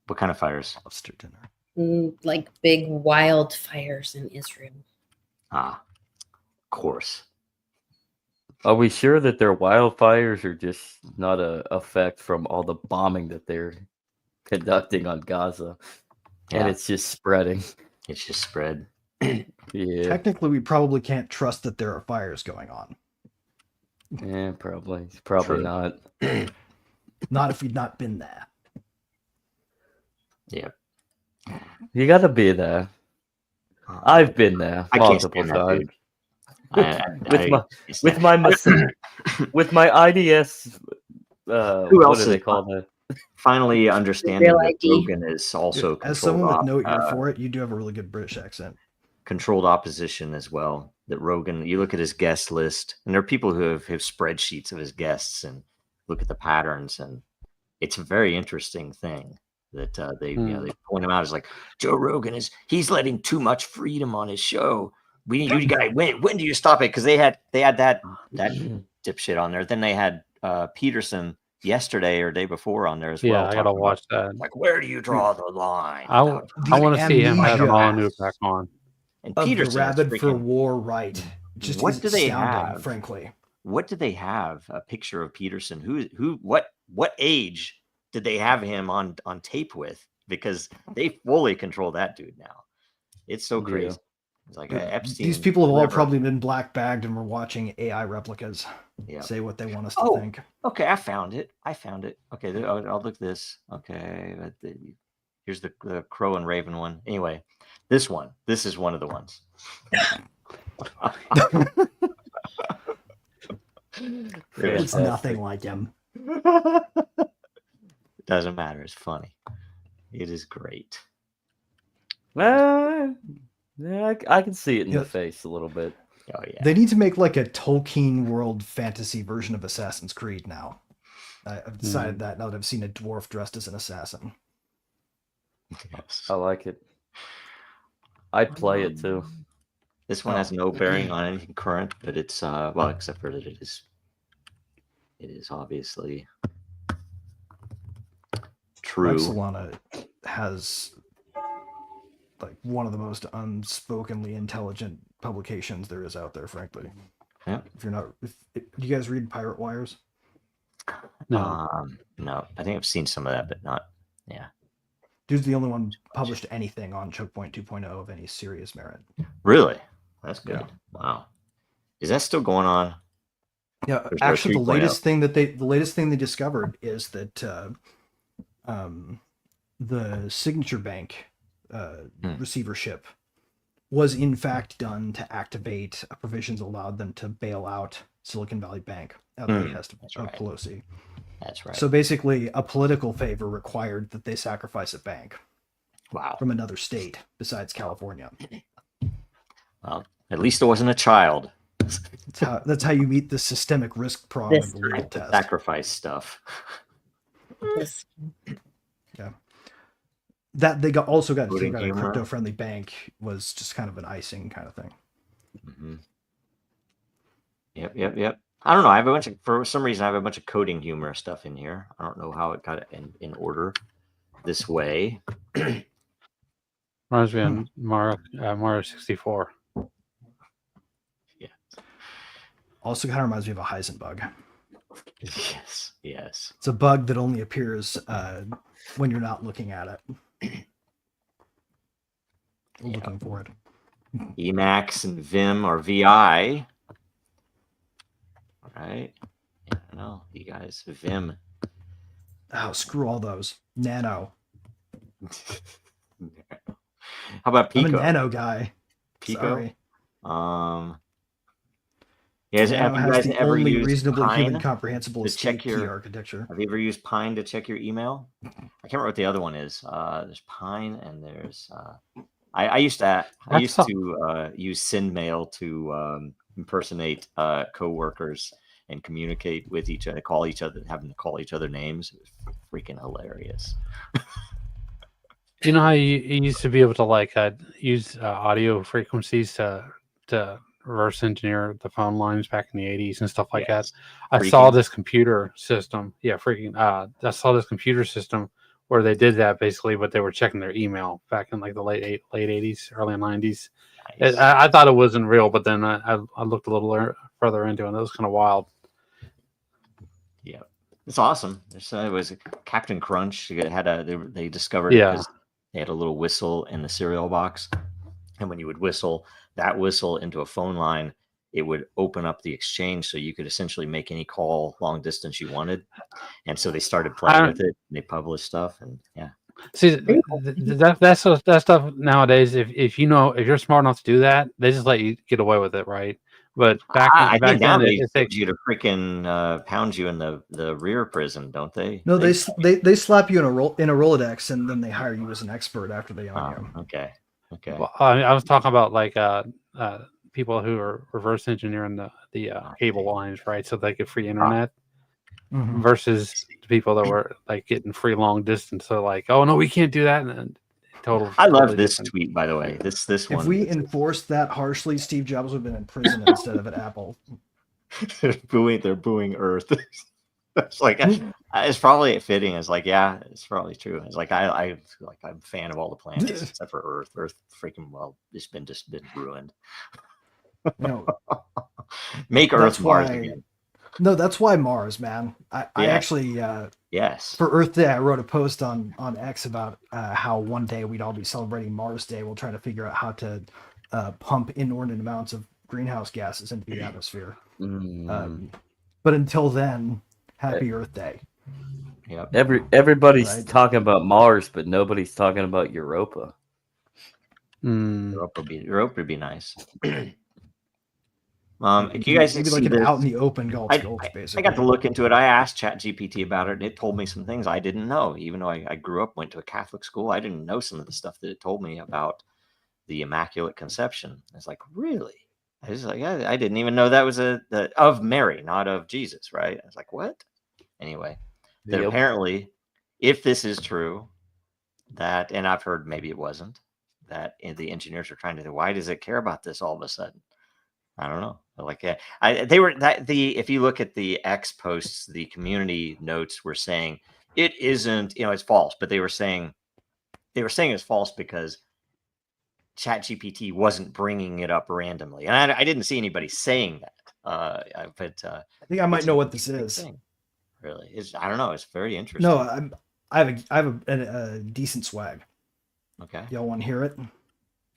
What kind of fires? lobster dinner. like big wildfires in Israel. Of course. Are we sure that they're wildfires or just not a effect from all the bombing that they're conducting on Gaza? Yeah. And it's just spreading. It's just spread. Yeah. Technically, we probably can't trust that there are fires going on. Yeah, probably. Probably True. not. Not if we'd not been there. Yep. You gotta be there. I've been there I can't multiple stand that, times. dude. With my IDS. Who What else do they is call that? finally understanding Real that ID. Rogan is also As controlled someone with no ear for it, you do have a really good British accent. controlled opposition as well. That Rogan, you look at his guest list, and there are people who have spreadsheets of his guests and look at the patterns, and it's a very interesting thing that they they point him out as like Joe Rogan he's letting too much freedom on his show. We need you guys. When do you stop it? Because they had that dipshit on there. Then they had Peterson yesterday or day before on there as well. yeah, I gotta talking watch about, that. like, where do you draw the line? I about want to see him have amnesia Molyneux back on. and Of Peterson the is rabid for freaking- war right. Just What is do they astounding, have? frankly. What do they have? A picture of Peterson? What age did they have him on tape with? Because they fully control that dude now. It's so crazy. Yeah. It's like Epstein. These people have all whatever. probably been black bagged and were watching AI replicas Yeah. say what they want us to Oh. think. Okay, I found it. Okay, I'll look this. Okay, here's the Crow and Raven one. Anyway, this is one of the ones. It's nothing like him. Doesn't matter. It's funny. It is great. Yeah, I can see it in Yeah. the face a little bit. Oh yeah. They need to make like a Tolkien world fantasy version of Assassin's Creed now. I've decided that now that I've seen a dwarf dressed as an assassin. Yes. I like it. I'd play it too. This one has no bearing on anything current, but it's well, except for that it is obviously true. Solana has like one of the most unspokenly intelligent publications there is out there, frankly. Yeah. If you're not, do you guys read Pirate Wires? No, No, I think I've seen some of that, but not. Yeah. Dude's the only one published anything on Choke Point 2.0 of any serious merit. Really? That's good. Yeah. Wow. Is that still going on? Yeah, There's no actually, the 3.0. latest thing they discovered is that the Signature Bank receivership was in fact done to activate provisions that allowed them to bail out Silicon Valley Bank out of the behest of right. Pelosi. That's right. So basically, a political favor required that they sacrifice a bank wow. from another state besides California. Well, at least it wasn't a child. That's how you meet the systemic risk prong This of the legal test. Sacrifice stuff. This Yeah. That they also got to Coding figure out a humor. crypto-friendly bank was just kind of an icing kind of thing. Mm-hmm. Yep. I don't know. I have for some reason, I have a bunch of coding humor stuff in here. I don't know how it got in order this way. Reminds me of Mario 64. Yeah. Also kind of reminds me of a Heisenbug. Yes. It's a bug that only appears when you're not looking at it. Or looking for it. Emacs and Vim or VI. All right. Yeah, I know. You guys, Vim. Oh, screw all those. Nano. How about Pico? I'm a nano guy. Pico. Sorry. Have Nano you has guys the ever only used reasonably human Pine comprehensible to check escape key your architecture. Have you ever used Pine to check your email? I can't remember what the other one is. There's Pine and there's I used to use SendMail to impersonate coworkers and communicate with each other, having to call each other names. It was freaking hilarious. Do you know how you used to be able to like use audio frequencies to reverse engineer the phone lines back in the 80s and stuff like that? I saw this computer system. Yeah, I saw this computer system where they did that basically, but they were checking their email back in like the late 80s, early 90s. Nice. I thought it wasn't real, but then I looked a little further into it, and it was kind of wild. Yeah, it's awesome. It was Captain Crunch. They discovered because they had a little whistle in the cereal box, and when you would whistle that whistle into a phone line, it would open up the exchange, so you could essentially make any call long distance you wanted. And so they started playing with it. And they published stuff, and yeah. See, that stuff nowadays. If you're smart enough to do that, they just let you get away with it, right? But back then, they expect you to freaking pound you in the rear prison, don't they? No, they slap you in a Rolodex, and then they hire you as an expert after they own you. Okay. Well, I was talking about like people who are reverse engineering the cable lines, right? So they get free internet. Mm-hmm. Versus the people that were like getting free long distance. So like, oh no, we can't do that. And I love this tweet, by the way. This one. If we enforced that harshly, Steve Jobs would have been in prison instead of at Apple. They're booing Earth. It's like it's probably fitting. It's like, yeah, it's probably true. It's like I'm a fan of all the planets except for Earth. Earth freaking it's been ruined. Make Earth Mars again. No, that's why Mars, man. I actually, yes. For Earth Day, I wrote a post on X about how one day we'd all be celebrating Mars Day. We'll try to figure out how to pump inordinate amounts of greenhouse gases into the atmosphere. But until then, happy Earth Day. Yep. Everybody's talking about Mars, but nobody's talking about Europa. Europa would be nice. You guys maybe like an out in the open Gulf, basically. I got to look into it. I asked ChatGPT about it, and it told me some things I didn't know. Even though I went to a Catholic school, I didn't know some of the stuff that it told me about the Immaculate Conception. It's like, really? I was like, I didn't even know that was of Mary, not of Jesus, right? I was like, what? Anyway, that apparently, if this is true, and I've heard maybe it wasn't, that the engineers are trying to, why does it care about this all of a sudden? I don't know. Like if you look at the X posts, the community notes were saying it isn't, it's false, but they were saying it's false because ChatGPT wasn't bringing it up randomly, and I didn't see anybody saying that. But I think I might know what this is. Really, I don't know. It's very interesting. No, I have a decent swag. Okay, y'all want to hear it?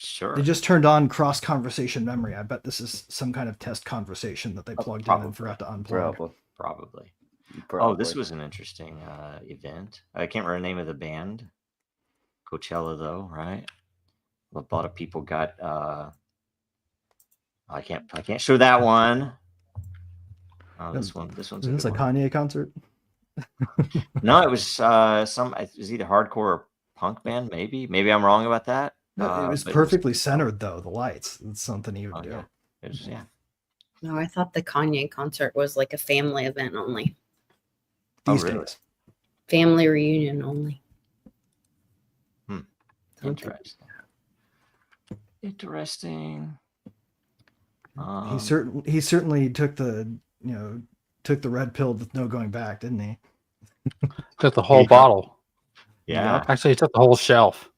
Sure. They just turned on cross conversation memory. I bet this is some kind of test conversation that they plugged in and forgot to unplug. Probably. Oh, this was an interesting event. I can't remember the name of the band. Coachella, though, right? A lot of people got. I can't show that one. Oh, this one's. Is this a Kanye concert? No, it was it was either hardcore or punk band. Maybe I'm wrong about that. No, it was perfectly centered, though. The lights. It's something he would do. Yeah. No, I thought the Kanye concert was like a family event only, Oh, These really? days. family reunion only. Hmm. Something. Interesting. He certainly took the red pill with no going back, didn't he? Took the whole Yeah. bottle. Yeah, Yep. Actually, he took the whole shelf.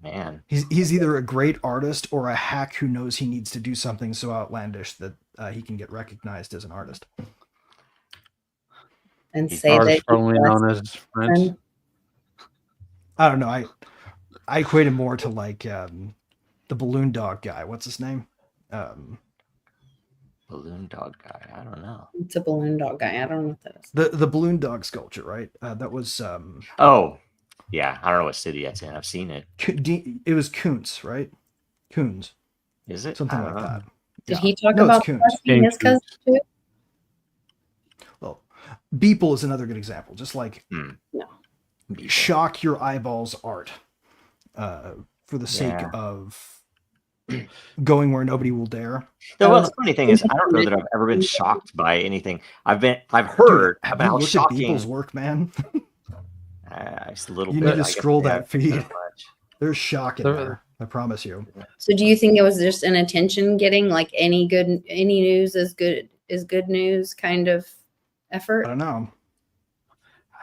man. He's either a great artist or a hack who knows he needs to do something so outlandish that he can get recognized as an artist. And He's say that Artist formerly known as French. I don't know. I equate him more to like the balloon dog guy. What's his name? Balloon dog guy. I don't know. it's a balloon dog guy. I don't know what that is. The balloon dog sculpture, right? That was Oh, yeah. I don't know what city that's in. I've seen it. it was Kuntz, right? Kuntz, Is it? something I don't like know. that. Did Yeah. he talk No, it's about Kuntz. molesting his cousin too? Well, Beeple is another good example. Just like No. shock your eyeballs art for the sake Yeah. of going where nobody will dare. Well, the funny thing is, I don't know that I've ever been shocked by anything. I've heard Dude, have about you how looked shocking. at Beeple's work, man? It's a little You bit. need to I guess scroll they that haven't feed. done much. There's shock in there. I promise you. So do you think it was just an attention getting, like any news is good news kind of I effort? don't know.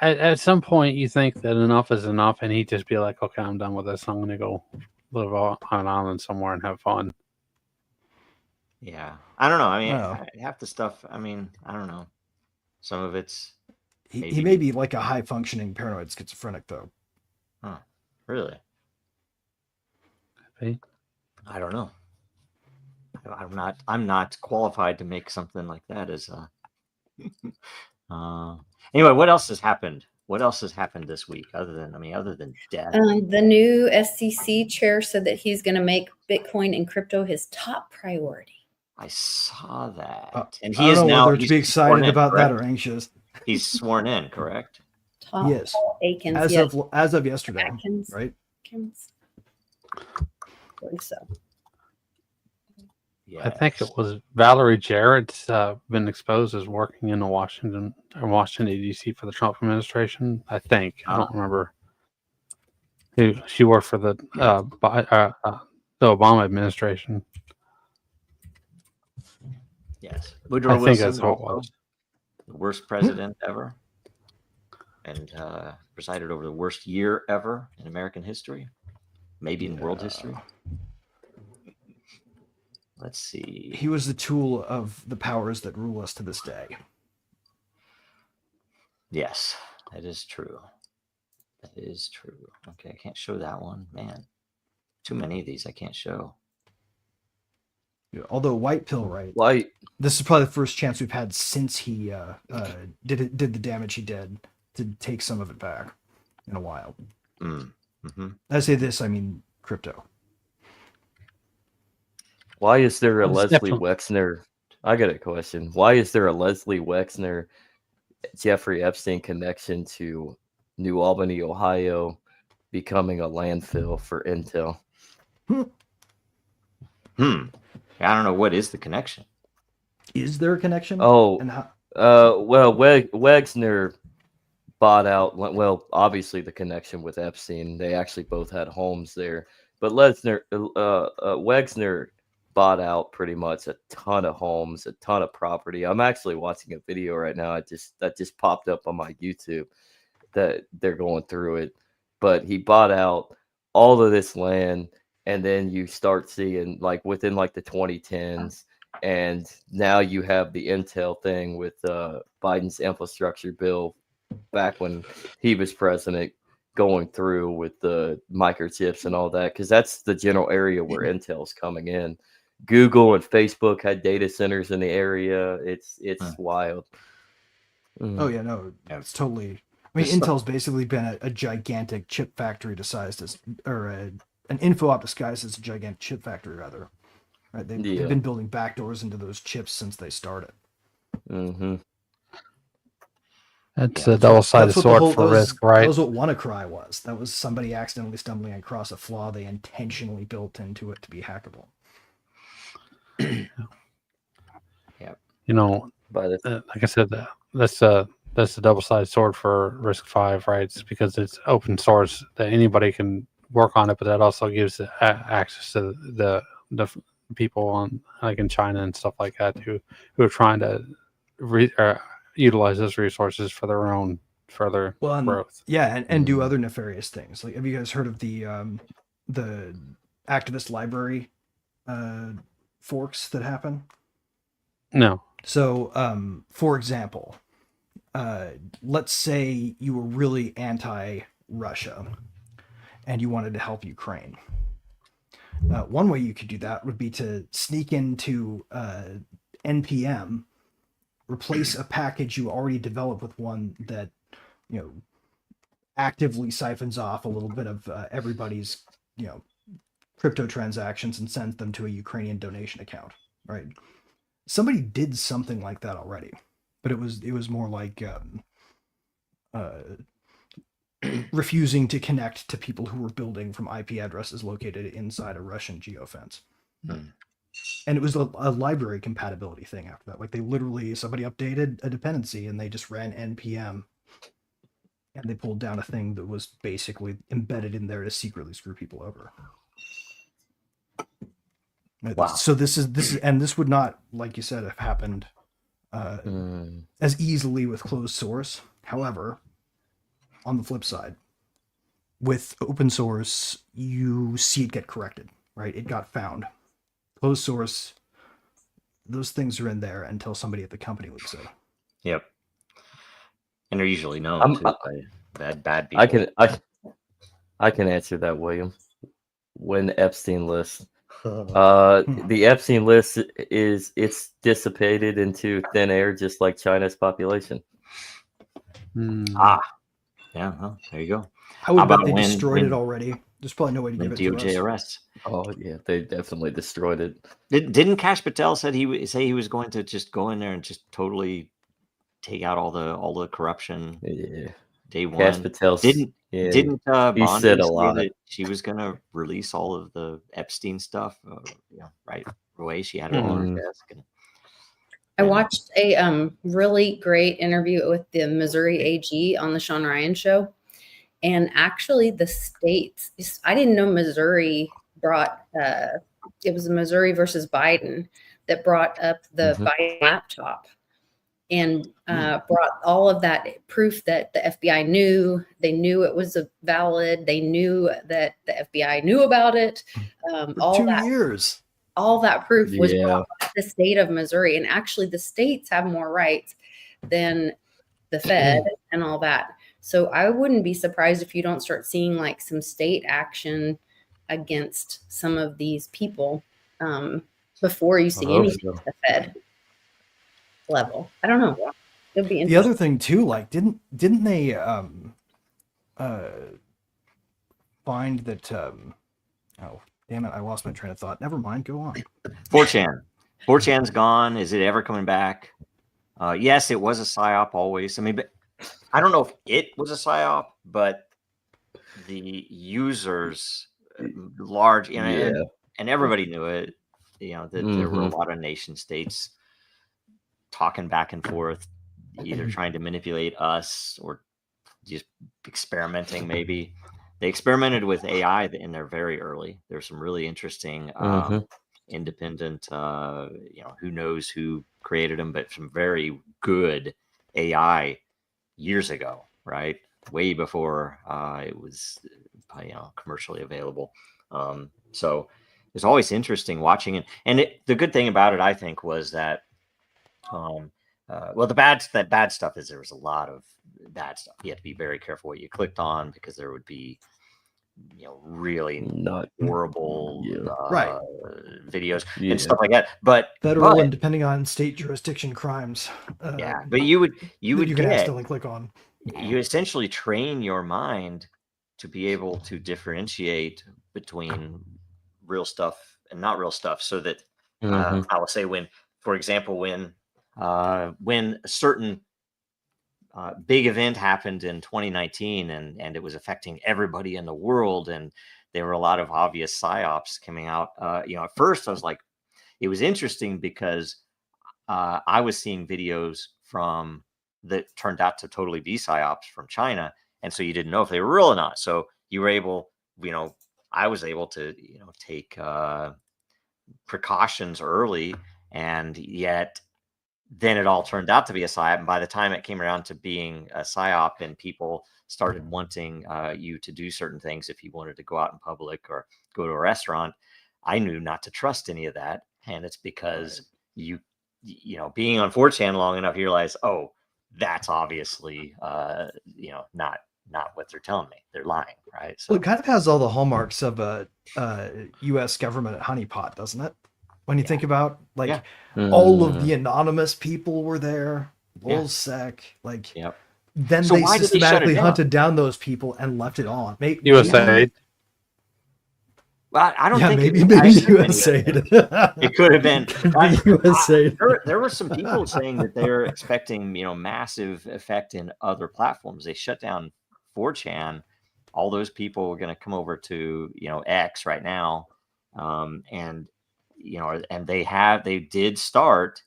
At some point, you think that enough is enough, and he'd just be like, "Okay, I'm done with this. I'm going to go live on an island somewhere and have fun." Yeah, I don't know. I mean, Oh. half the stuff. I mean, I don't know. Some of it's He maybe. may be like a high functioning paranoid schizophrenic though. Huh, really? Hey. I don't know. I'm not qualified to make something like that as anyway, what else has happened? What else has happened this week other than death? The new SEC chair said that he's going to make Bitcoin and crypto his top priority. I saw that. And I he don't is know now whether to he's be sworn excited in, about that correct? or anxious. He's sworn in, correct? Tom Yes. Akins, As yes. of yesterday, Atkins. right? Akins. I believe so. Yeah. I think it was Valerie Jarrett's been exposed as working in Washington D.C. for the Trump administration. I think I don't remember. She worked for the Obama administration. Yes. I Woodrow think Wilson, that's what it also was. the worst president ever, and presided over the worst year ever in American history, maybe in world history. Let's see. He was the tool of the powers that rule us to this day. Yes, that is true. That is true. Okay, I can't show that one. Man, too many of these I can't show. Yeah, although White Pill, right? White. This is probably the first chance we've had since he did the damage he did to take some of it back in a while. Mm-hmm. I say this, I mean crypto. Why is there a It's Leslie different. Wexner? I got a question. Why is there a Leslie Wexner, Jeffrey Epstein connection to New Albany, Ohio, becoming a landfill for Intel? I don't know what is the connection. Is there a connection? Oh, and how? well, Wexner bought out. Well, obviously the connection with Epstein. They actually both had homes there, but Wexner bought out pretty much a ton of homes, a ton of property. I'm actually watching a video right now. That just popped up on my YouTube that they're going through it. But he bought out all of this land, and then you start seeing like within like the 2010s, and now you have the Intel thing with Biden's infrastructure bill back when he was president going through with the microchips and all that, because that's the general area where Intel's coming in. Google and Facebook had data centers in the area. It's wild. Oh yeah, no, it's totally. I mean, Intel's basically been a gigantic chip factory disguised as, or an info op disguised as a gigantic chip factory, rather. Right? They've been building backdoors into those chips since they started. Mm-hmm. That's a double-sided sword for risk, right? That was what WannaCry was. That was somebody accidentally stumbling across a flaw they intentionally built into it to be hackable. you know, By the like I said, that's a double-sided sword for Risk 5, right? It's because it's open source that anybody can work on it, but that also gives access to the people on like in China and stuff like that who are trying to utilize those resources for their own further Well, growth. yeah, and do other nefarious things. Like, have you guys heard of the activist library forks that happen? No. So, for example, let's say you were really anti-Russia and you wanted to help Ukraine. One way you could do that would be to sneak into NPM, replace a package you already developed with one that, you know, actively siphons off a little bit of everybody's, you know, crypto transactions and sends them to a Ukrainian donation account, right? Somebody did something like that already, but it was more like refusing to connect to people who were building from IP addresses located inside a Russian geofence. And it was a library compatibility thing after that. Like, they literally, somebody updated a dependency and they just ran npm and they pulled down a thing that was basically embedded in there to secretly screw people over. Wow. So this is and this would not, like you said, have happened as easily with closed source. However, on the flip side, with open source, you see it get corrected, right? It got found. Closed source, those things are in there until somebody at the company leaks it. Yep. And they're usually known too by bad people. I can answer that, William. When Epstein list. The Epstein list it's dissipated into thin air, just like China's population. Yeah, well, there you go. I would bet they destroyed it already. There's probably no way to give it to us. DOJ arrests. Oh yeah, they definitely destroyed it. Didn't Kash Patel say he was going to just go in there and just totally take out all the corruption? Yeah. Day one. Kash Patel didn't he said a lot. that she was going to release all of the Epstein stuff? Right away. She had it on her desk. I watched a really great interview with the Missouri AG on the Sean Ryan show. And actually the states, I didn't know Missouri brought, it was Missouri versus Biden that brought up the Biden laptop and brought all of that proof that the FBI knew. They knew it was valid. They knew that the FBI knew about it. For 2 years. All that proof was brought by the state of Missouri. And actually the states have more rights than the Fed and all that. So I wouldn't be surprised if you don't start seeing like some state action against some of these people before you see anything at the Fed level. I don't know. It'll be interesting. The other thing too, like didn't they find that oh damn it, I lost my train of thought. Never mind, go on. 4chan. 4chan's gone. Is it ever coming back? Yes, it was a psyop always. I mean, but I don't know if it was a psyop, but the users, large, and everybody knew it. That there were a lot of nation states talking back and forth, either trying to manipulate us or just experimenting. Maybe they experimented with AI in there very early. There's some really interesting, independent, who knows who created them, but some very good AI years ago, right? Way before it was commercially available. So it's always interesting watching it. And the good thing about it, I think, was that the bad stuff is there was a lot of bad stuff. You have to be very careful what you clicked on, because there would be really not horrible videos and stuff like that. But federal and depending on state jurisdiction crimes. But you can accidentally click on. You essentially train your mind to be able to differentiate between real stuff and not real stuff, so that I will say when, for example, when a certain big event happened in 2019 and it was affecting everybody in the world, and there were a lot of obvious psyops coming out. At first I was like, it was interesting because I was seeing videos from that turned out to totally be psyops from China, and so you didn't know if they were real or not. So you were able, I was able to, take precautions early, and yet then it all turned out to be a psyop. And by the time it came around to being a psyop, and people started wanting you to do certain things if you wanted to go out in public or go to a restaurant, I knew not to trust any of that. And it's because being on 4chan long enough, you realize, oh, that's obviously not what they're telling me. They're lying, right? So Well, it kind of has all the hallmarks of a U.S. government honeypot, doesn't it? When you think about Yeah. all of the anonymous people were there, Yeah. Bullsec, Yep. then So they why did they shut it systematically down? hunted down those people and left it on. Maybe, USA. Well, I don't yeah, think maybe it could have been USA. It could have been. USA. There were some people saying that they're expecting, massive effect in other platforms. They shut down 4chan. All those people were going to come over to, X right now, and they did start.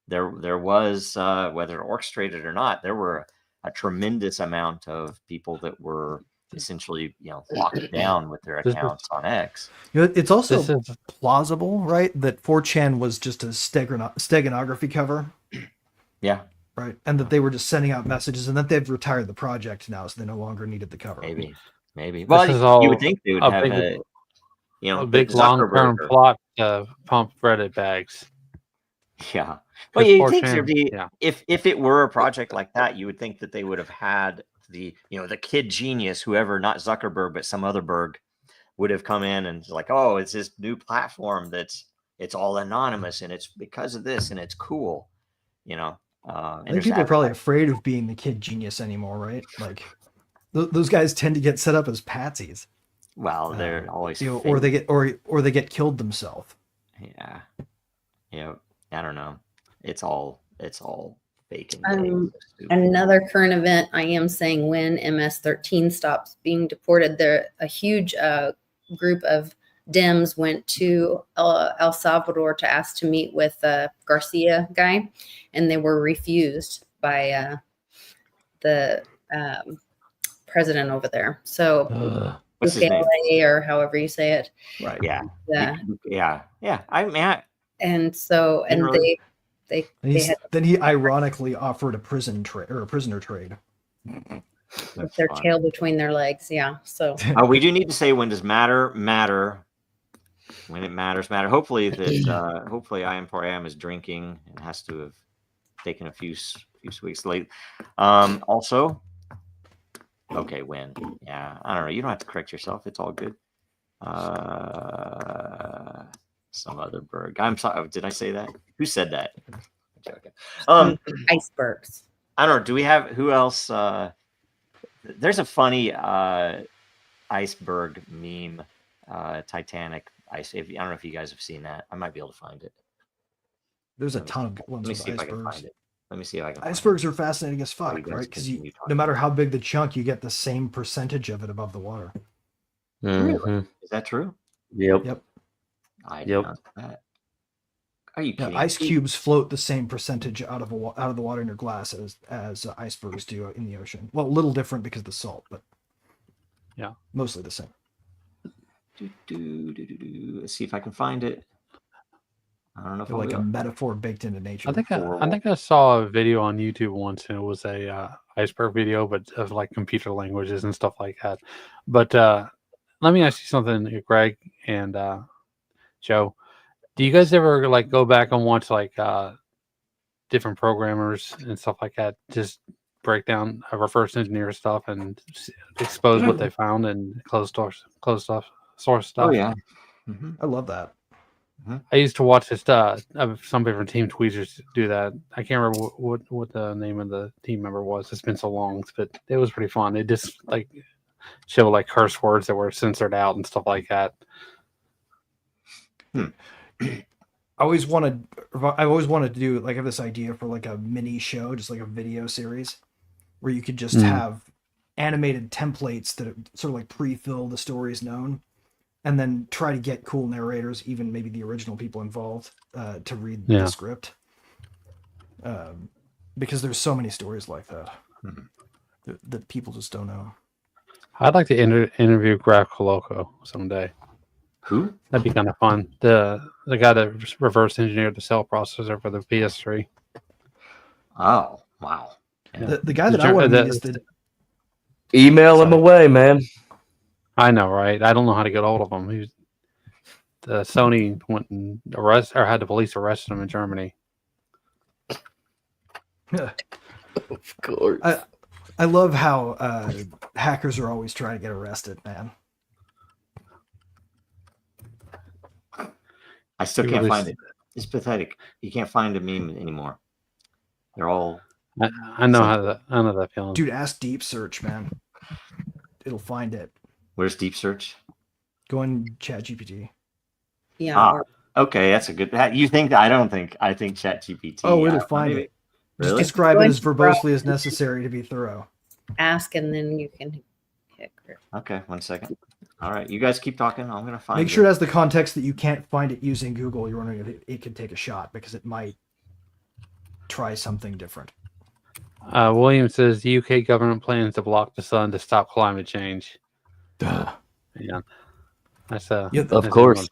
There was whether orchestrated or not, there were a tremendous amount of people that were essentially, locked down with their accounts on X. It's also This is plausible, right? That 4chan was just a steganography cover, Yeah, right? And that they were just sending out messages, and that they've retired the project now, so they no longer needed the cover. maybe. This Well, is you all would think they would a have big, a big long-term Zuckerberg. plot to pump Reddit bags. Yeah. Well, Because you think 4chan there'd be, yeah. if it were a project like that, you would think that they would have had the kid genius, whoever, not Zuckerberg, but some other Berg, would have come in and like, oh, it's this new platform it's all anonymous, and it's because of this, and it's cool, I and think people are probably afraid of being the kid genius anymore, right? Like those guys tend to get set up as patsies. well, they're always or they get killed themselves. Yeah. I don't know. It's all fake. Another current event, I am saying when MS-13 stops being deported, a huge group of Dems went to El Salvador to ask to meet with the Garcia guy, and they were refused by the president over there. So what's his name? or however you say it. Right. Yeah. Yeah. Yeah. And so, and really? they had, then he ironically offered a prisoner trade with their tail between their legs. Yeah. So we do need to say, when does matter? When it matters. Hopefully that hopefully I Am is drinking and has to have taken a few weeks late. Also, okay, when? Yeah, I don't know. You don't have to correct yourself. It's all good. Some other Berg. I'm sorry. Did I say that? Who said that? I'm joking. Icebergs. I don't know. Do we have who else? There's a funny iceberg meme, Titanic ice. I don't know if you guys have seen that. I might be able to find it. There's a ton of ones with with icebergs. Let me see if I can find it. Let me see if I can. Icebergs are fascinating as fuck, right? Because no matter how big the chunk, you get the same percentage of it above the water. Really? Is that true? Yep. I did not know that. Are you kidding? Ice cubes float the same percentage out of the water in your glass as icebergs do in the ocean. Well, a little different because of the salt, but yeah, mostly the same. Let's see if I can find it. I don't know if they're like a metaphor baked into nature. I think I saw a video on YouTube once, and it was a iceberg video, but of like computer languages and stuff like that. But let me ask you something, Greg and Joe. Do you guys ever like go back and watch like different programmers and stuff like that, just break down reverse engineer stuff and expose what they found and closed source stuff? Oh yeah, I love that. I used to watch this some different team tweeters do that. I can't remember what the name of the team member was. It's been so long, but it was pretty fun. It just like show like curse words that were censored out and stuff like that. I've always wanted to do like, I have this idea for like a mini show, just like a video series where you could just have animated templates that sort of like pre-fill the stories known, and then try to get cool narrators, even maybe the original people involved, to read the script. because there's so many stories like that Mhm. that people just don't know. I'd like to interview Graco Loco someday. Who? That'd be kind of fun. The guy that reverse engineered the cell processor for the PS3. Oh, wow. Yeah. The guy that I want to meet is the Email him Sorry. away, man. I know, right? I don't know how to get hold of him. The Sony went and had the police arrest him in Germany. Of course. I love how hackers are always trying to get arrested, man. I still He can't released- find it. It's pathetic. You can't find a meme anymore. They're all I know I know that feeling. Dude, ask Deep Search, man. It'll find it. where's deep search? Go on ChatGPT. Yeah. Ah, or- okay, that's a good. You think I don't think I think ChatGPT. Oh, it'll I- find maybe. it. Just Really? describe Go it as into verbosely as necessary to be thorough. ask and then you can hit. Okay, 1 second. All right, you guys keep talking. I'm gonna find. Make sure it has the context that you can't find it using Google. You're wondering if it could take a shot because it might try something different. William says the UK government plans to block the sun to stop climate change. Duh. Yeah, that's Yeah, Of course.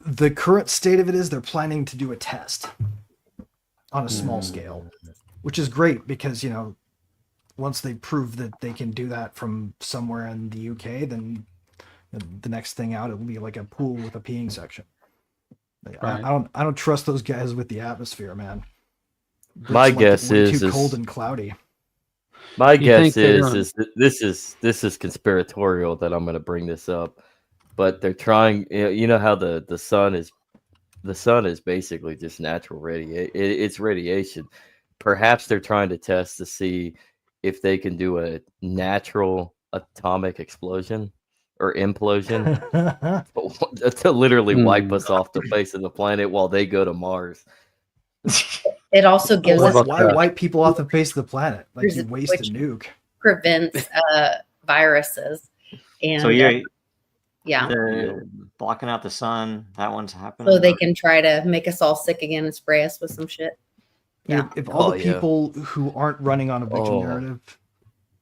The current state of it is they're planning to do a test on a small scale, which is great because, once they prove that they can do that from somewhere in the UK, then the next thing out, it will be like a pool with a peeing section. Right. I don't trust those guys with the atmosphere, man. My It's guess way is too cold and cloudy. My You guess think they're is gonna- is that this is conspiratorial that I'm going to bring this up, but they're trying. You know how the sun is basically just natural it's radiation. Perhaps they're trying to test to see if they can do a natural atomic explosion or implosion to literally wipe us off the face of the planet while they go to Mars. It also gives us Why wipe people off the face of the planet? Like Here's you a waste a switch. nuke. prevents viruses. And So you're yeah, the blocking out the sun. That one's happening. so they can try to make us all sick again and spray us with some shit. Yeah. If all the yeah. people who aren't running on a victim Oh. narrative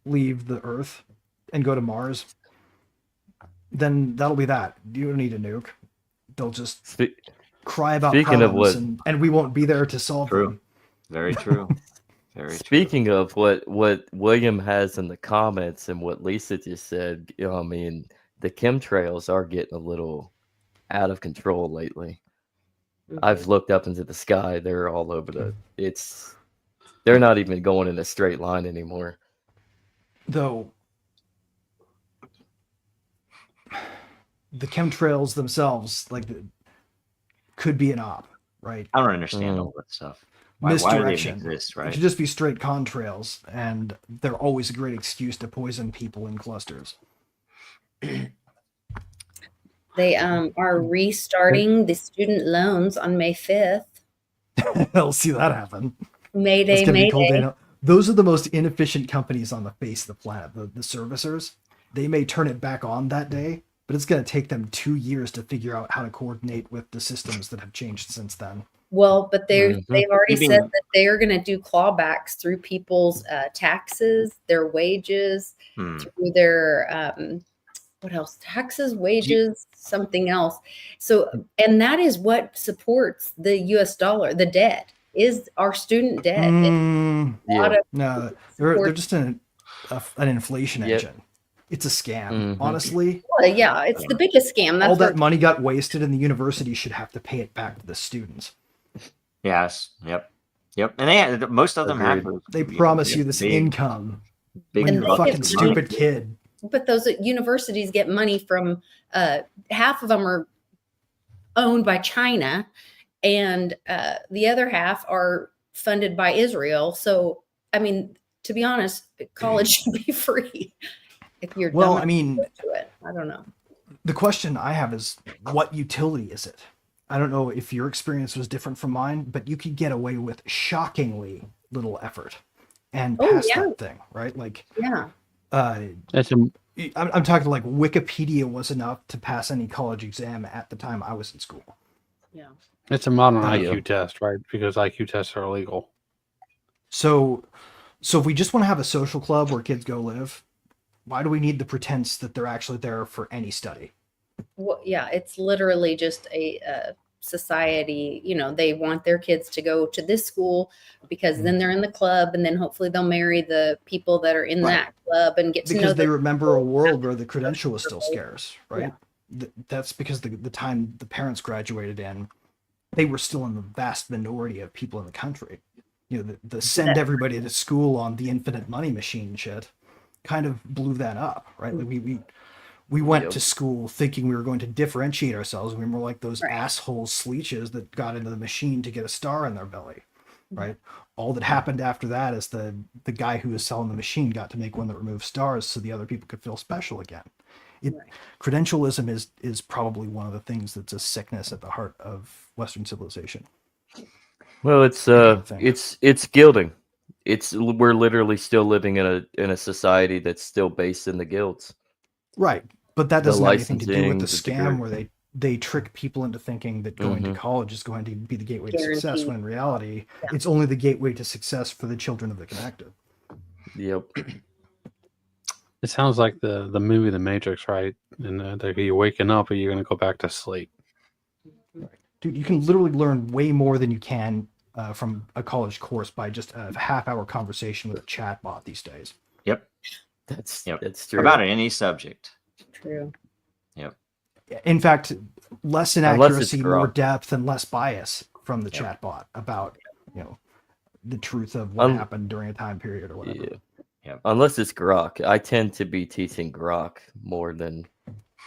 leave the Earth and go to Mars, then that'll be that. You don't need a nuke. They'll just Spe- cry about Speaking of problems what- and we won't be there to solve True. them. Very true. Very true. Speaking of what William has in the comments and what Lisa just said, I mean, the chemtrails are getting a little out of control lately. I've looked up into the sky; they're all over they're not even going in a straight line anymore. Though the chemtrails themselves, could be an op, right? I don't understand all that stuff. Why do they Misdirection. exist, It right? should just be straight contrails, and they're always a great excuse to poison people in clusters. They are restarting the student loans on May 5th. I'll see that happen. Mayday, It's gonna be cold. Mayday. Those are the most inefficient companies on the face of the planet. The servicers, they may turn it back on that day, but it's going to take them 2 years to figure out how to coordinate with the systems that have changed since then. Well, but they've already Keeping- said that they are going to do clawbacks through people's taxes, their wages, Hmm. through their what else? Taxes, wages, something else. So, and that is what supports the U.S. dollar. The debt is our student debt. Mm, A lot Yeah. of no, they're support- just an inflation Yep. engine. It's a scam. Mhm. Honestly, yeah, it's the biggest scam. That's all that what, money got wasted, and the university should have to pay it back to the students. Yes. Yep. Yep. And most of them have. Agreed. those, They you know, promise you big- this big- income big when And you're a they fucking get money. stupid kid. but those universities get money from half of them are owned by China, and the other half are funded by Israel. So, I mean, to be honest, college should be free if you're Well, dumb I mean, enough to it. I don't know. the question I have is, what utility is it? I don't know if your experience was different from mine, but you could get away with shockingly little effort and Oh, pass yeah. that thing, right? Like, Yeah. That's I'm talking like Wikipedia was enough to pass any college exam at the time I was in school. Yeah. It's a modern Yeah. IQ test, right? Because IQ tests are illegal. So if we just want to have a social club where kids go live, why do we need the pretense that they're actually there for any study? Well, yeah, it's literally just a society. They want their kids to go to this school because then they're in the club, and then hopefully they'll marry the people that are in Right. that club and get to know Because they the remember a world where the credential was still scarce, right? Yeah. That's because the time the parents graduated in, they were still in the vast minority of people in the country. The send everybody to school on the infinite money machine shit kind of blew that up, right? Like we went to school thinking we were going to differentiate ourselves. We were like those asshole sleeches that got into the machine to get a star in their belly, right? All that happened after that is the guy who was selling the machine got to make one that removed stars so the other people could feel special again. Credentialism is probably one of the things that's a sickness at the heart of Western civilization. Well, it's gilding. We're literally still living in a society that's still based in the guilds. Right. But that doesn't have anything to do with the licensing, scam where they trick people into thinking that going to college is going to be the gateway to success, when in reality, it's only the gateway to success for the children of the connected. Yep. It sounds like the movie The Matrix, right? And you're waking up or you're going to go back to sleep. Dude, you can literally learn way more than you can from a college course by just a half-hour conversation with a chat bot these days. Yep. That's About true. any subject. True. Yep. In fact, less Unless inaccuracy, it's more Grok. depth, and less bias from the chat bot about the truth of what happened during a time period or whatever. Yeah. Unless it's Grok. I tend to be teaching Grok more than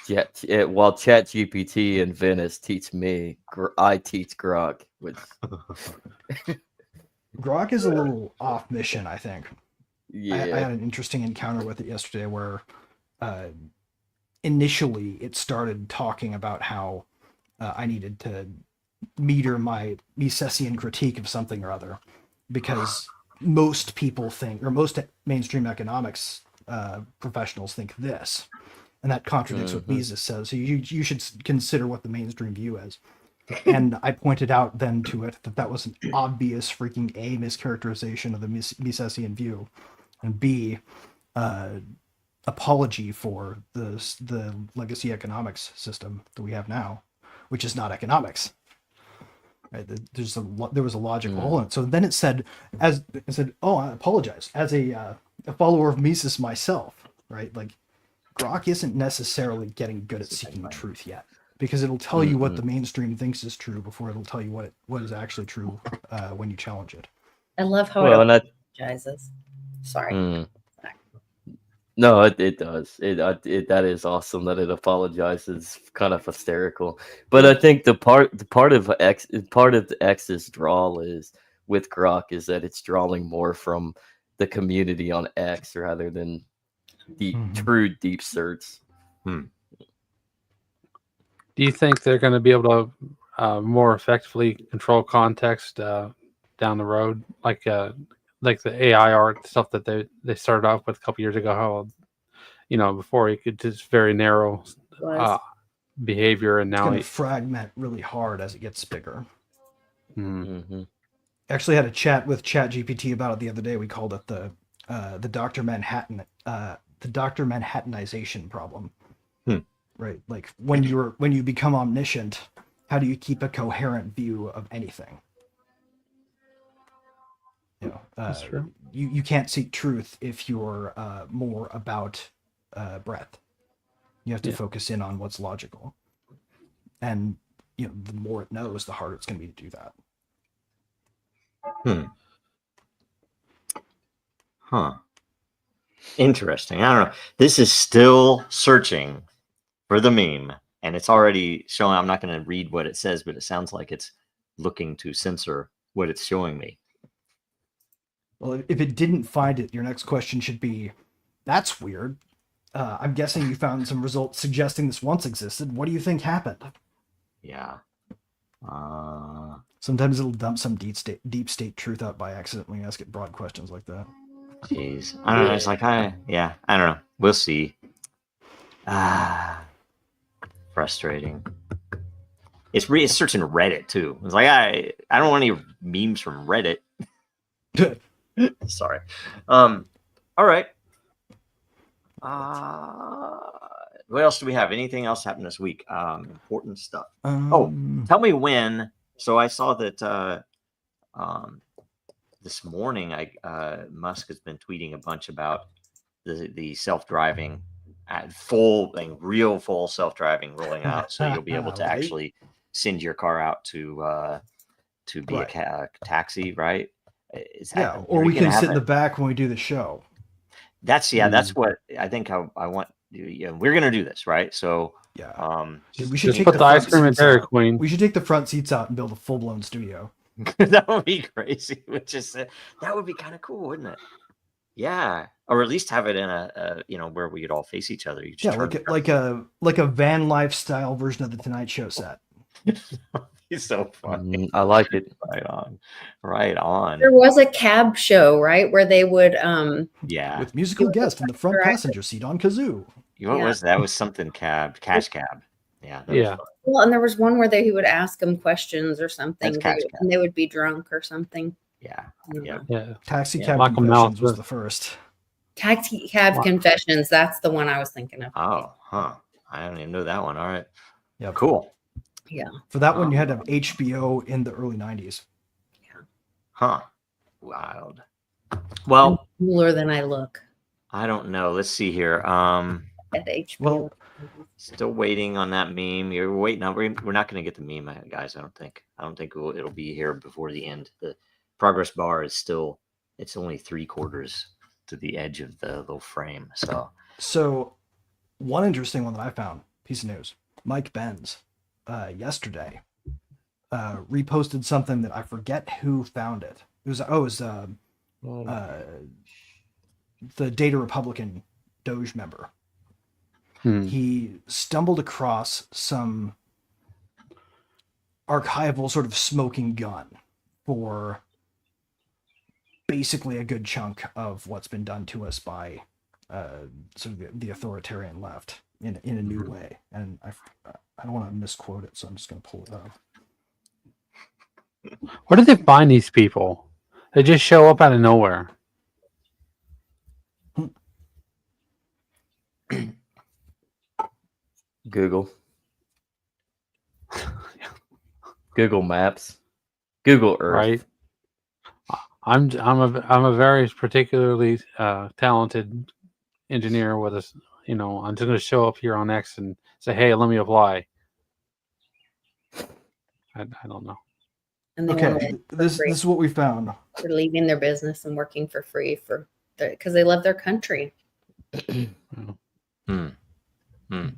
while ChatGPT and Venice teach me. I teach Grok. Grok is a little off mission, I think. Yeah. I had an interesting encounter with it yesterday where initially it started talking about how I needed to meter my Misesian critique of something or other, because most people think, or most mainstream economics professionals think this, and that contradicts what Mises says. So you should consider what the mainstream view is. And I pointed out then to it that was an obvious freaking A, mischaracterization of the Misesian view, and B, apology for the legacy economics system that we have now, which is not economics. Right? There was a logical hole in it. So then it said, "Oh, I apologize as a follower of Mises myself." Right? Like, Grok isn't necessarily getting good at seeking truth yet, because it'll tell you what the mainstream thinks is true before it'll tell you what is actually true when you challenge it. I love how Well, it apologizes. Sorry. No, it does. That is awesome that it apologizes. Kind of hysterical, but I think the part of the X's draw is with Grok is that it's drawing more from the community on X rather than the true deep certs. Do you think they're going to be able to more effectively control context down the road, like the AI art stuff that they started off with a couple years ago? How before you could just very narrow behavior, and It's now going to fragment really hard as it gets bigger. Mm-hmm. Actually had a chat with ChatGPT about it the other day. We called it the Dr. Manhattanization problem. Right? Like when you become omniscient, how do you keep a coherent view of anything? That's true. You can't seek truth if you're more about breadth. You have to focus in on what's logical, and the more it knows, the harder it's going to be to do that. Interesting. I don't know. This is still searching for the meme, and it's already showing. I'm not going to read what it says, but it sounds like it's looking to censor what it's showing me. Well, if it didn't find it, your next question should be, "That's weird. I'm guessing you found some results suggesting this once existed. What do you think happened?" Yeah. Sometimes it'll dump some deep state truth out by accident when you ask it broad questions like that. Jeez. I don't know. It's like, I don't know. We'll see. Frustrating. It's searching Reddit too. It's like I don't want any memes from Reddit. Sorry. All right. What else do we have? Anything else happened this week? Important stuff. Tell me when. So I saw that this morning, Musk has been tweeting a bunch about the self-driving, real full self-driving rolling out. So you'll be able to Right. actually send your car out to be Right. a taxi, right? Yeah, or we can sit in the back when we do the show. That's what I think I want. Yeah, we're gonna do this, right? So yeah, we should Just take put the the ice front cream in seats Dairy out. Queen. We should take the front seats out and build a full-blown studio. that would be crazy. That would be kind of cool, wouldn't it? Yeah, or at least have it in a where we could all face each other. You just like a van lifestyle version of the Tonight Show set. He's so funny. I like it. Right on. There was a cab show, right, where they would with musical guest in the front passenger seat on kazoo. What was that? Was something cash cab. Yeah. Yeah. Well, and there was one where he would ask them questions or something, That's and they would be drunk or something. Yeah. Yeah. Taxi Cab Michael Confessions Mouse was the first. Taxi Cab Confessions. That's the one I was thinking of. Oh, huh. I don't even know that one. All right. Yeah. Cool. Yeah. For that one, you had to have HBO in the early 90s. Yeah. Huh. Wild. Well, I'm cooler than I look. I don't know. Let's see here. At HBO. Well, still waiting on that meme. You're waiting on. We're not going to get the meme, guys. I don't think it'll be here before the end. The progress bar is still. It's only 3/4 to the edge of the little frame. So one interesting one that I found, piece of news. Mike Benz, yesterday, reposted something that I forget who found it. It was the Data Republican Doge member. He stumbled across some archival sort of smoking gun for basically a good chunk of what's been done to us by sort of the authoritarian left in a new way. And I don't want to misquote it, so I'm just going to pull it up. Where do they find these people? They just show up out of nowhere. Google. Google Maps. Google Earth. Right. I'm a very particularly talented engineer with a, I'm just going to show up here on X and say, hey, let me apply. I don't know. And they Okay, this is what we found. They're leaving their business and working for free because they love their country.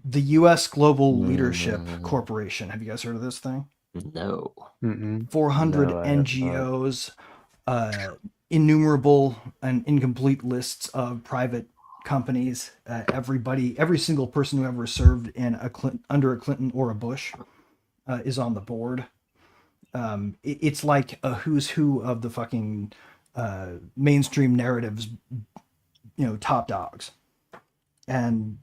The U.S. Global Leadership Corporation. Have you guys heard of this thing? No. 400 NGOs, innumerable and incomplete lists of private companies. Every single person who ever served in under a Clinton or a Bush is on the board. It's like a who's who of the fucking mainstream narratives, top dogs. And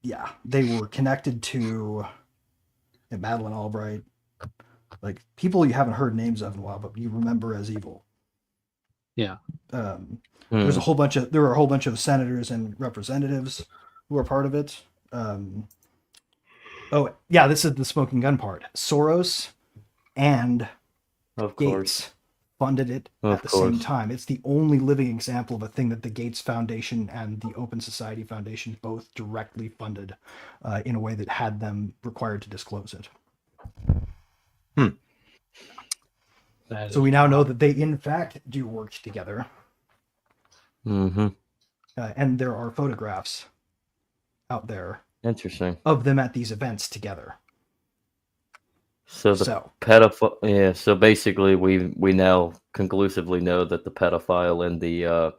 yeah, they were connected to Madeleine Albright, like people you haven't heard names of in a while, but you remember as evil. Yeah. There were a whole bunch of senators and representatives who were part of it. Oh yeah, this is the smoking gun part. Soros and Gates funded it at the same time. It's the only living example of a thing that the Gates Foundation and the Open Society Foundation both directly funded in a way that had them required to disclose it. So we now know that they in fact do work together. And there are photographs out there. Interesting. Of them at these events together. So pedophile. Yeah. So basically, we now conclusively know that the pedophile and the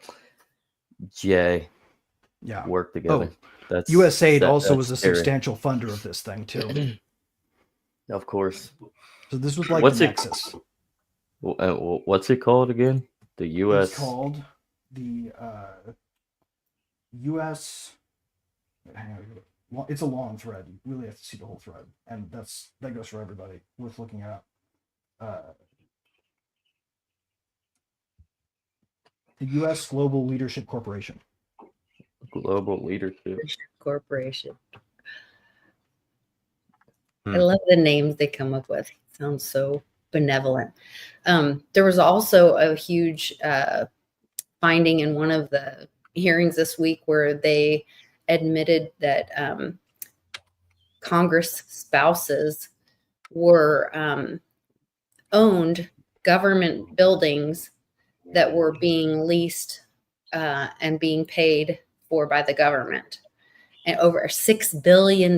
J work together. That's USAID also was a substantial funder of this thing too. Of course. So this was like the nexus. What's it called again? The U.S. It's called the U.S. it's a long thread. You really have to see the whole thread, and that goes for everybody. Worth looking at. The U.S. Global Leadership Corporation. Global leadership. Corporation. I Hmm. love the names they come up with. It sounds so benevolent. There was also a huge finding in one of the hearings this week where they admitted that Congress spouses were owned government buildings that were being leased and being paid for by the government, and over $6 billion.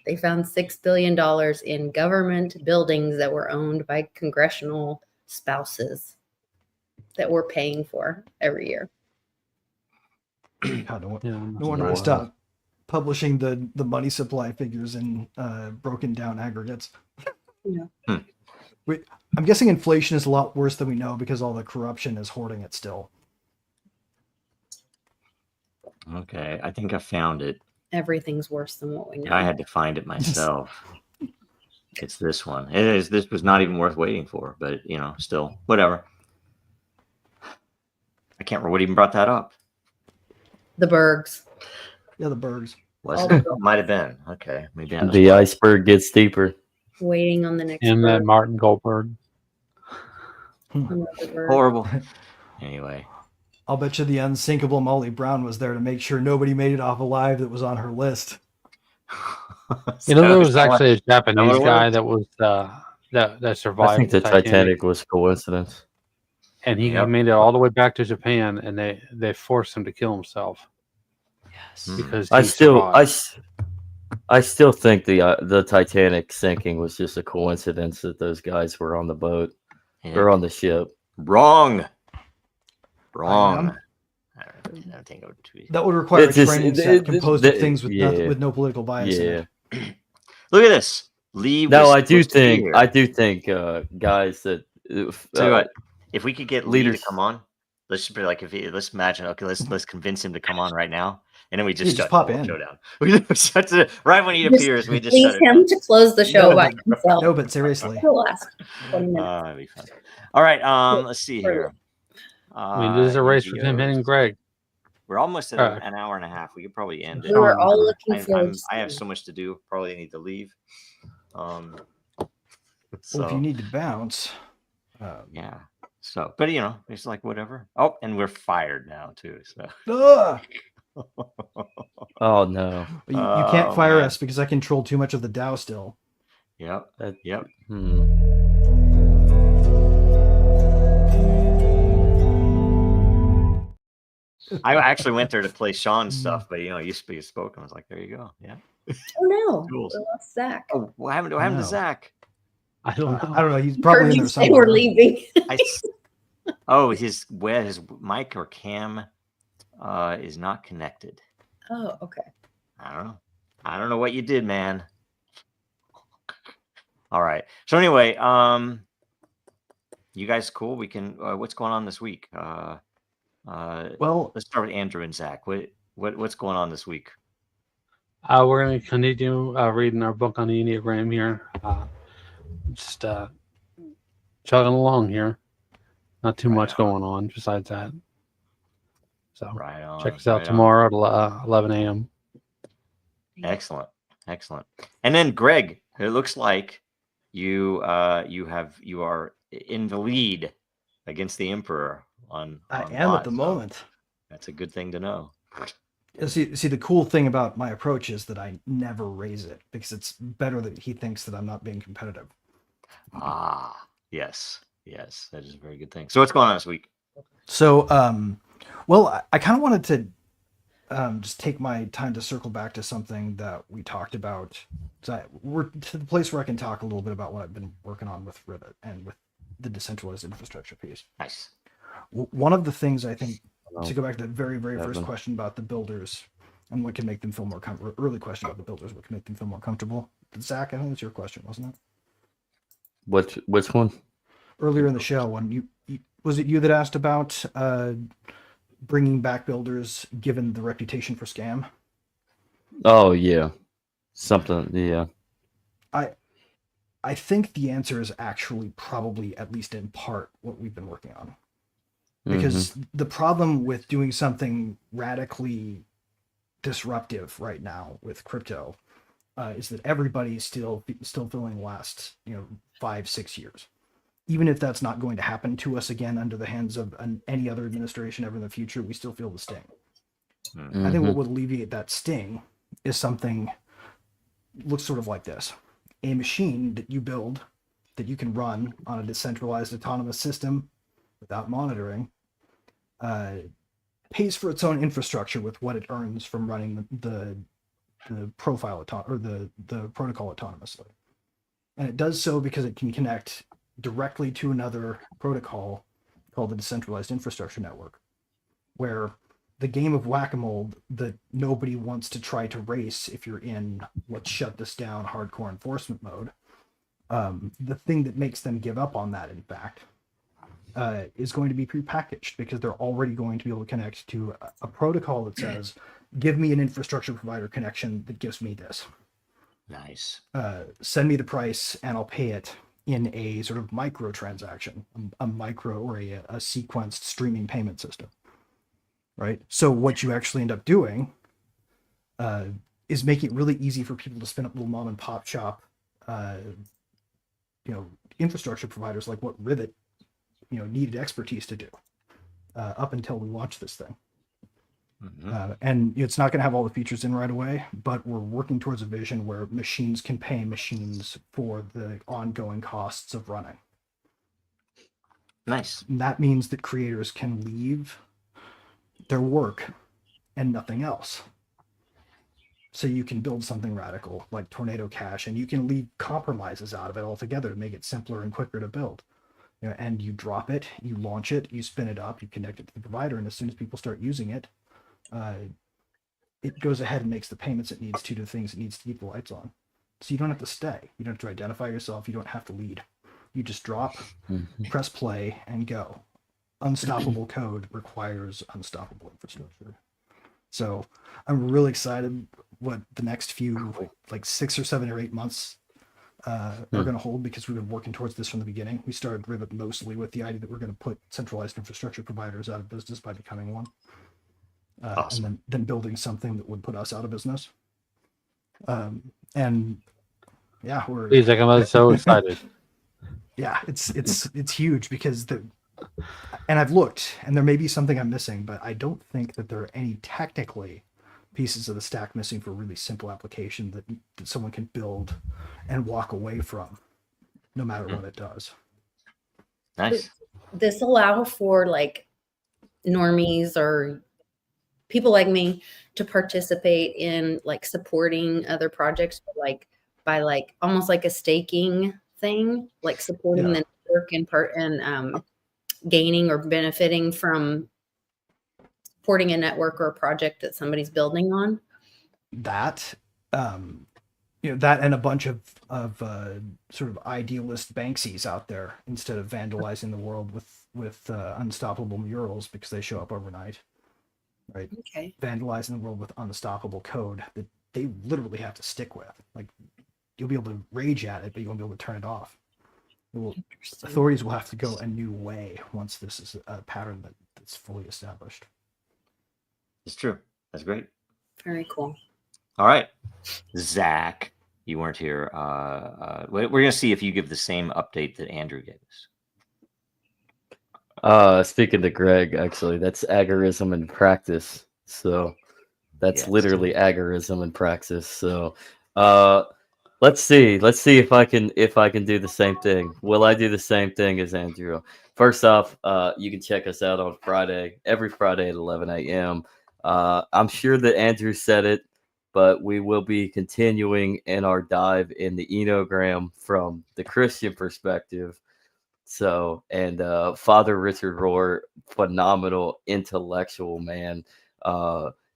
They found $6 billion in government buildings that were owned by congressional spouses that we're paying for every year. God, no Yeah, wonder I wow. stopped publishing the money supply figures in broken down aggregates. Yeah. I'm guessing inflation is a lot worse than we know because all the corruption is hoarding it still. Okay, I think I found it. Everything's worse than what we know. I had to find it myself. It's this one. It is. This was not even worth waiting for, but still, whatever. I can't remember what even brought that up. The Bergs. Yeah, the Bergs. Was All it? the- Might have been. Okay, maybe I The iceberg gets deeper. Waiting on the next and that Berg. Martin Goldberg. Another Berg. horrible. Anyway, I'll bet you the unsinkable Molly Brown was there to make sure nobody made it off alive that was on her list. There was actually a Japanese it guy was? that was that I survived think the Titanic was coincidence. and he Yep. made it all the way back to Japan, and they forced him to kill himself Hmm. because I he still survived. I still think the Titanic sinking was just a coincidence that those guys were on the boat or on the ship. Wrong. I'm- I don't think it would be. That would require It's a just- training it- set it- composed it- of things with yeah. with no political bias in Yeah. it. Look at this. Lee. No, was I do supposed to be think here. guys that Tell you what, if we could get Lee leaders- to come on, let's just be like, let's imagine. Okay, let's convince him to come on right now, and then we just Yeah, shut just pop the whole in. show down. We just shut it right when he Just appears. We just Leave shut it him down. to close the show No, by but- himself. No, but seriously. The last 20 minutes. That'd be fun. All right, let's see here. I mean, this is a race for Tim NGOs. and Greg. We're almost at Alright. an hour and a half. We could probably end We it. were all looking I forward to have seeing so much to do. Probably need to leave. Well, So if you need to bounce, yeah. So, but it's like whatever. Oh, and we're fired now too. So. ugh! Oh no. But you can't Oh, fire man. us because I control too much of the Dow still. Yep. That- Yep. I actually went there to play Sean's stuff, but you spoke. I was like, there you go. Yeah. Oh no, Tools. we lost Zach. Oh, what happened to No. Zach? I don't know. I don't know. He's Heard probably in you there say somewhere. we're leaving. His mic or cam is not connected. Oh, okay. I don't know. I don't know what you did, man. All right. So anyway, you guys cool? We can. What's going on this week? Well, Let's start with Andrew and Zach. What's going on this week? We're going to continue reading our book on the Enneagram here. Just chugging along here. Not too much going on besides that. So Right on. check us out right on. tomorrow at 11 a.m. Excellent. And then Greg, it looks like you are in the lead against the Emperor on I on am bot, at the so moment. That's a good thing to know. See, the cool thing about my approach is that I never raise it because it's better that he thinks that I'm not being competitive. Ah, yes, that is a very good thing. So what's going on this week? So, well, I kind of wanted to just take my time to circle back to something that we talked about. So we're to the place where I can talk a little bit about what I've been working on with Rivet and with the decentralized infrastructure piece. Nice. One of the things I think, Hello. to go back to the very, very first Evan. question about the builders and what can make them feel more comfortable, early question about the builders, what can make them feel more comfortable. Zach, I think that's your question, wasn't it? Which one? Earlier in the show, when you was it you that asked about bringing back builders given the reputation for scam? Oh yeah, something. Yeah. I think the answer is actually probably, at least in part, what we've been working on. Because the problem with doing something radically disruptive right now with crypto is that everybody's still feeling the last 5-6 years. Even if that's not going to happen to us again under the hands of any other administration ever in the future, we still feel the sting. I think what would alleviate that sting is something looks sort of like this: a machine that you build that you can run on a decentralized autonomous system without monitoring pays for its own infrastructure with what it earns from running the profile or the protocol autonomously. And it does so because it can connect directly to another protocol called the decentralized infrastructure network, where the game of whack-a-mole that nobody wants to try to race if you're in let's shut this down hardcore enforcement mode, the thing that makes them give up on that, in fact, is going to be prepackaged, because they're already going to be able to connect to a protocol that says, give me an infrastructure provider connection that gives me this. Nice. Send me the price and I'll pay it in a sort of micro transaction, a micro or a sequenced streaming payment system. Right. So what you actually end up doing is making it really easy for people to spin up little mom and pop shop, infrastructure providers, like what Rivet, needed expertise to do up until we launched this thing. And it's not going to have all the features in right away, but we're working towards a vision where machines can pay machines for the ongoing costs of running. Nice. And that means that creators can leave their work and nothing else. So you can build something radical like Tornado Cash, and you can leave compromises out of it altogether to make it simpler and quicker to build. And you drop it, you launch it, you spin it up, you connect it to the provider, and as soon as people start using it, it goes ahead and makes the payments it needs to the things it needs to keep the lights on. So you don't have to stay. You don't have to identify yourself. You don't have to lead. You just drop, press play, and go. Unstoppable code requires unstoppable infrastructure. So I'm really excited what the next few, like 6 or 7 or 8 months are going to hold, because we've been working towards this from the beginning. We started Rivet mostly with the idea that we're going to put centralized infrastructure providers out of business by becoming one. Awesome. And then building something that would put us out of business. And yeah, Please, I'm so excited. Yeah, it's huge, because and I've looked, and there may be something I'm missing, but I don't think that there are any technically pieces of the stack missing for a really simple application that someone can build and walk away from, no matter what it does. Nice. This allow for like normies or people like me to participate in like supporting other projects, by like almost like a staking thing, like supporting the network and gaining or benefiting from supporting a network or a project that somebody's building on. That that and a bunch of sort of idealist Banksies out there, instead of vandalizing the world with unstoppable murals because they show up overnight, right? Okay. Vandalizing the world with unstoppable code that they literally have to stick with. Like, you'll be able to rage at it, but you won't be able to turn it off. Authorities will have to go a new way once this is a pattern that's fully established. It's true. That's great. Very cool. All right, Zach, you weren't here. We're gonna see if you give the same update that Andrew gave us. Speaking to Greg, actually, that's agorism in practice. So that's literally agorism in praxis. So let's see if I can do the same thing. Will I do the same thing as Andrew? First off, you can check us out on every Friday at 11 a.m. I'm sure that Andrew said it, but we will be continuing in our dive in the Enogram from the Christian perspective. So, and Father Richard Rohr, phenomenal intellectual man.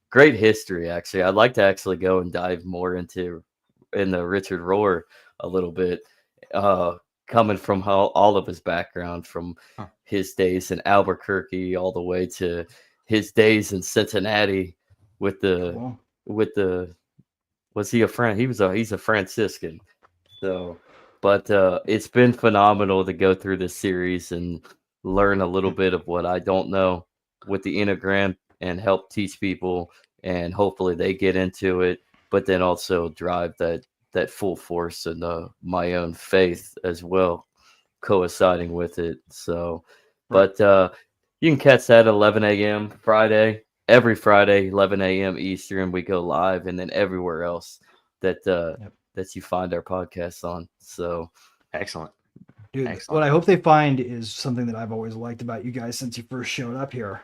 Great history, actually. I'd like to actually go and dive more into the Richard Rohr a little bit, coming from all of his background, from his days in Albuquerque all the way to his days in Cincinnati with the Cool. was he a friend? He's a Franciscan. So, but it's been phenomenal to go through this series and learn a little bit of what I don't know with the Enneagram and help teach people, and hopefully they get into it, but then also drive that full force and my own faith as well, coinciding with it. So, Right. but you can catch that at 11 a.m. Friday, every Friday, 11 a.m. Eastern. We go live, and then everywhere else that Yep. that you find our podcast on. So Excellent. Dude, Excellent. what I hope they find is something that I've always liked about you guys since you first showed up here.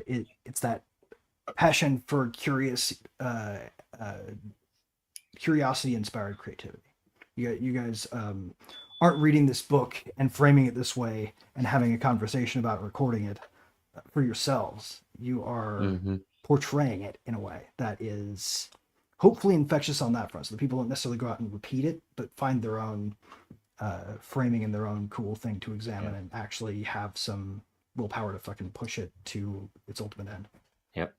It's that passion for curiosity-inspired creativity. You guys aren't reading this book and framing it this way and having a conversation about recording it for yourselves. You are portraying it in a way that is hopefully infectious on that front, so the people don't necessarily go out and repeat it, but find their own framing and their own cool thing to examine and actually have some willpower to fucking push it to its ultimate end. Yep.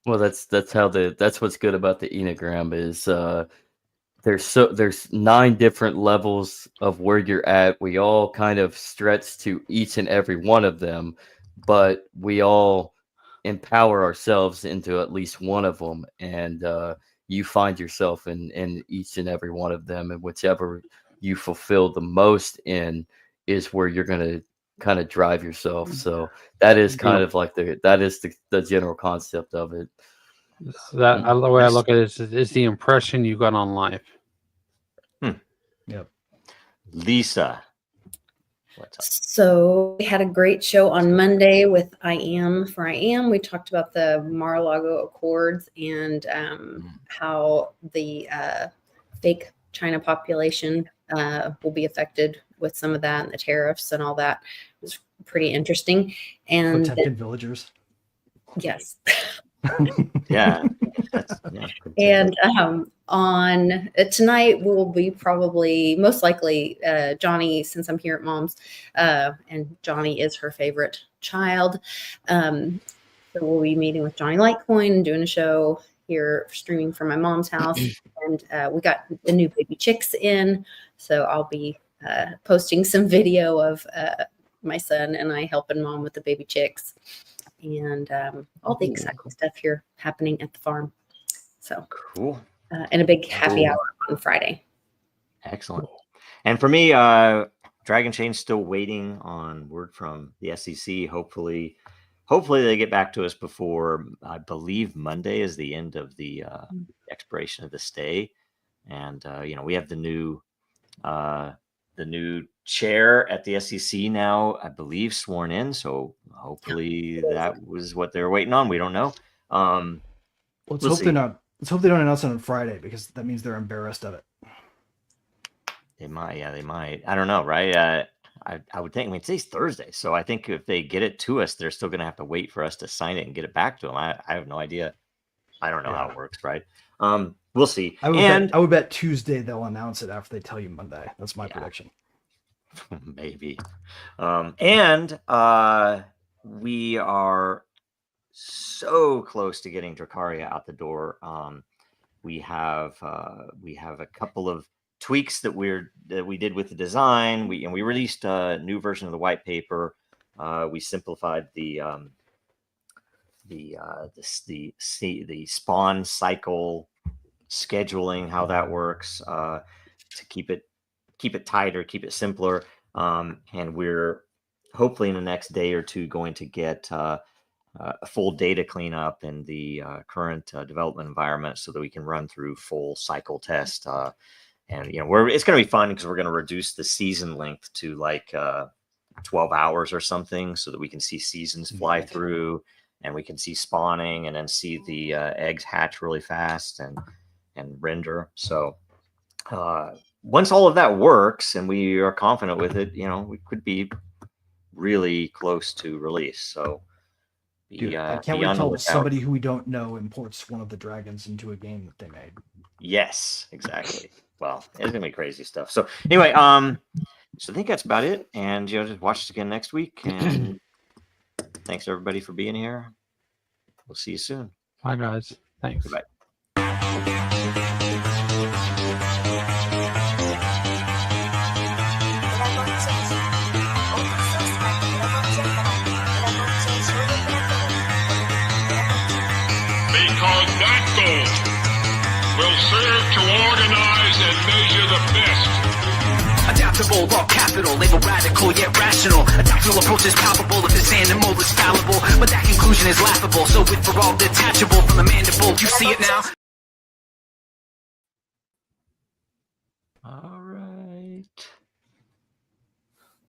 Well, that's what's good about the Enneagram is there's 9 different levels of where you're at. We all kind of stretch to each and every one of them, but we all empower ourselves into at least one of them, and you find yourself in each and every one of them, and whichever you fulfill the most in is where you're going to kind of drive yourself. So that is kind of like the general concept of it. That the way I look at it is the impression you got on life. Yep. Lisa, what's up? So we had a great show on Monday with I Am for I Am. We talked about the Mar-a-Lago Accords and how the fake China population will be affected with some of that and the tariffs and all that. It was pretty interesting. And Protected villagers. yes. Yeah. And on tonight we'll be probably most likely Johnny, since I'm here at Mom's, and Johnny is her favorite child. So we'll be meeting with Johnny Litecoin and doing a show here, streaming from my mom's house. And we got the new baby chicks in, so I'll be posting some video of my son and I helping Mom with the baby chicks, and all the exciting stuff here happening at the farm. So Cool. And a big happy hour on Friday. Excellent. And for me, Dragon Chain's still waiting on word from the SEC. Hopefully they get back to us before, I believe Monday is the end of the expiration of the stay. And we have the new chair at the SEC now, I believe, sworn in. So hopefully that was what they're waiting on. We don't know. Let's hope they don't announce it on Friday, because that means they're embarrassed of it. They might. Yeah, they might. I don't know, right? I would think. I mean, today's Thursday, so I think if they get it to us, they're still going to have to wait for us to sign it and get it back to them. I have no idea. I don't know how it works, right? We'll see. I would bet Tuesday they'll announce it after they tell you Monday. That's my prediction. Maybe. And we are so close to getting Dracaria out the door. We have a couple of tweaks that we did with the design. We released a new version of the white paper. We simplified the spawn cycle scheduling, how that works, to keep it tighter, keep it simpler. And we're hopefully in the next day or two going to get a full data cleanup in the current development environment, so that we can run through full cycle test. And it's going to be fun, because we're going to reduce the season length to like 12 hours or something, so that we can see seasons fly through, and we can see spawning, and then see the eggs hatch really fast and render. So once all of that works and we are confident with it, we could be really close to release. So Dude, I can't wait till somebody who we don't know imports one of the dragons into a game that they made. Yes, exactly. Well, it's gonna be crazy stuff. So anyway, so I think that's about it. And just watch us again next week. And thanks everybody for being here. We'll see you soon. Bye, guys. Thanks. Goodbye. Because that goal will serve to organize and measure the best. Adaptable, all capital, label radical yet rational. A tactical approach is palpable if this animal is fallible, but that conclusion is laughable. So with for all detachable from the mandible, you see it now? All right.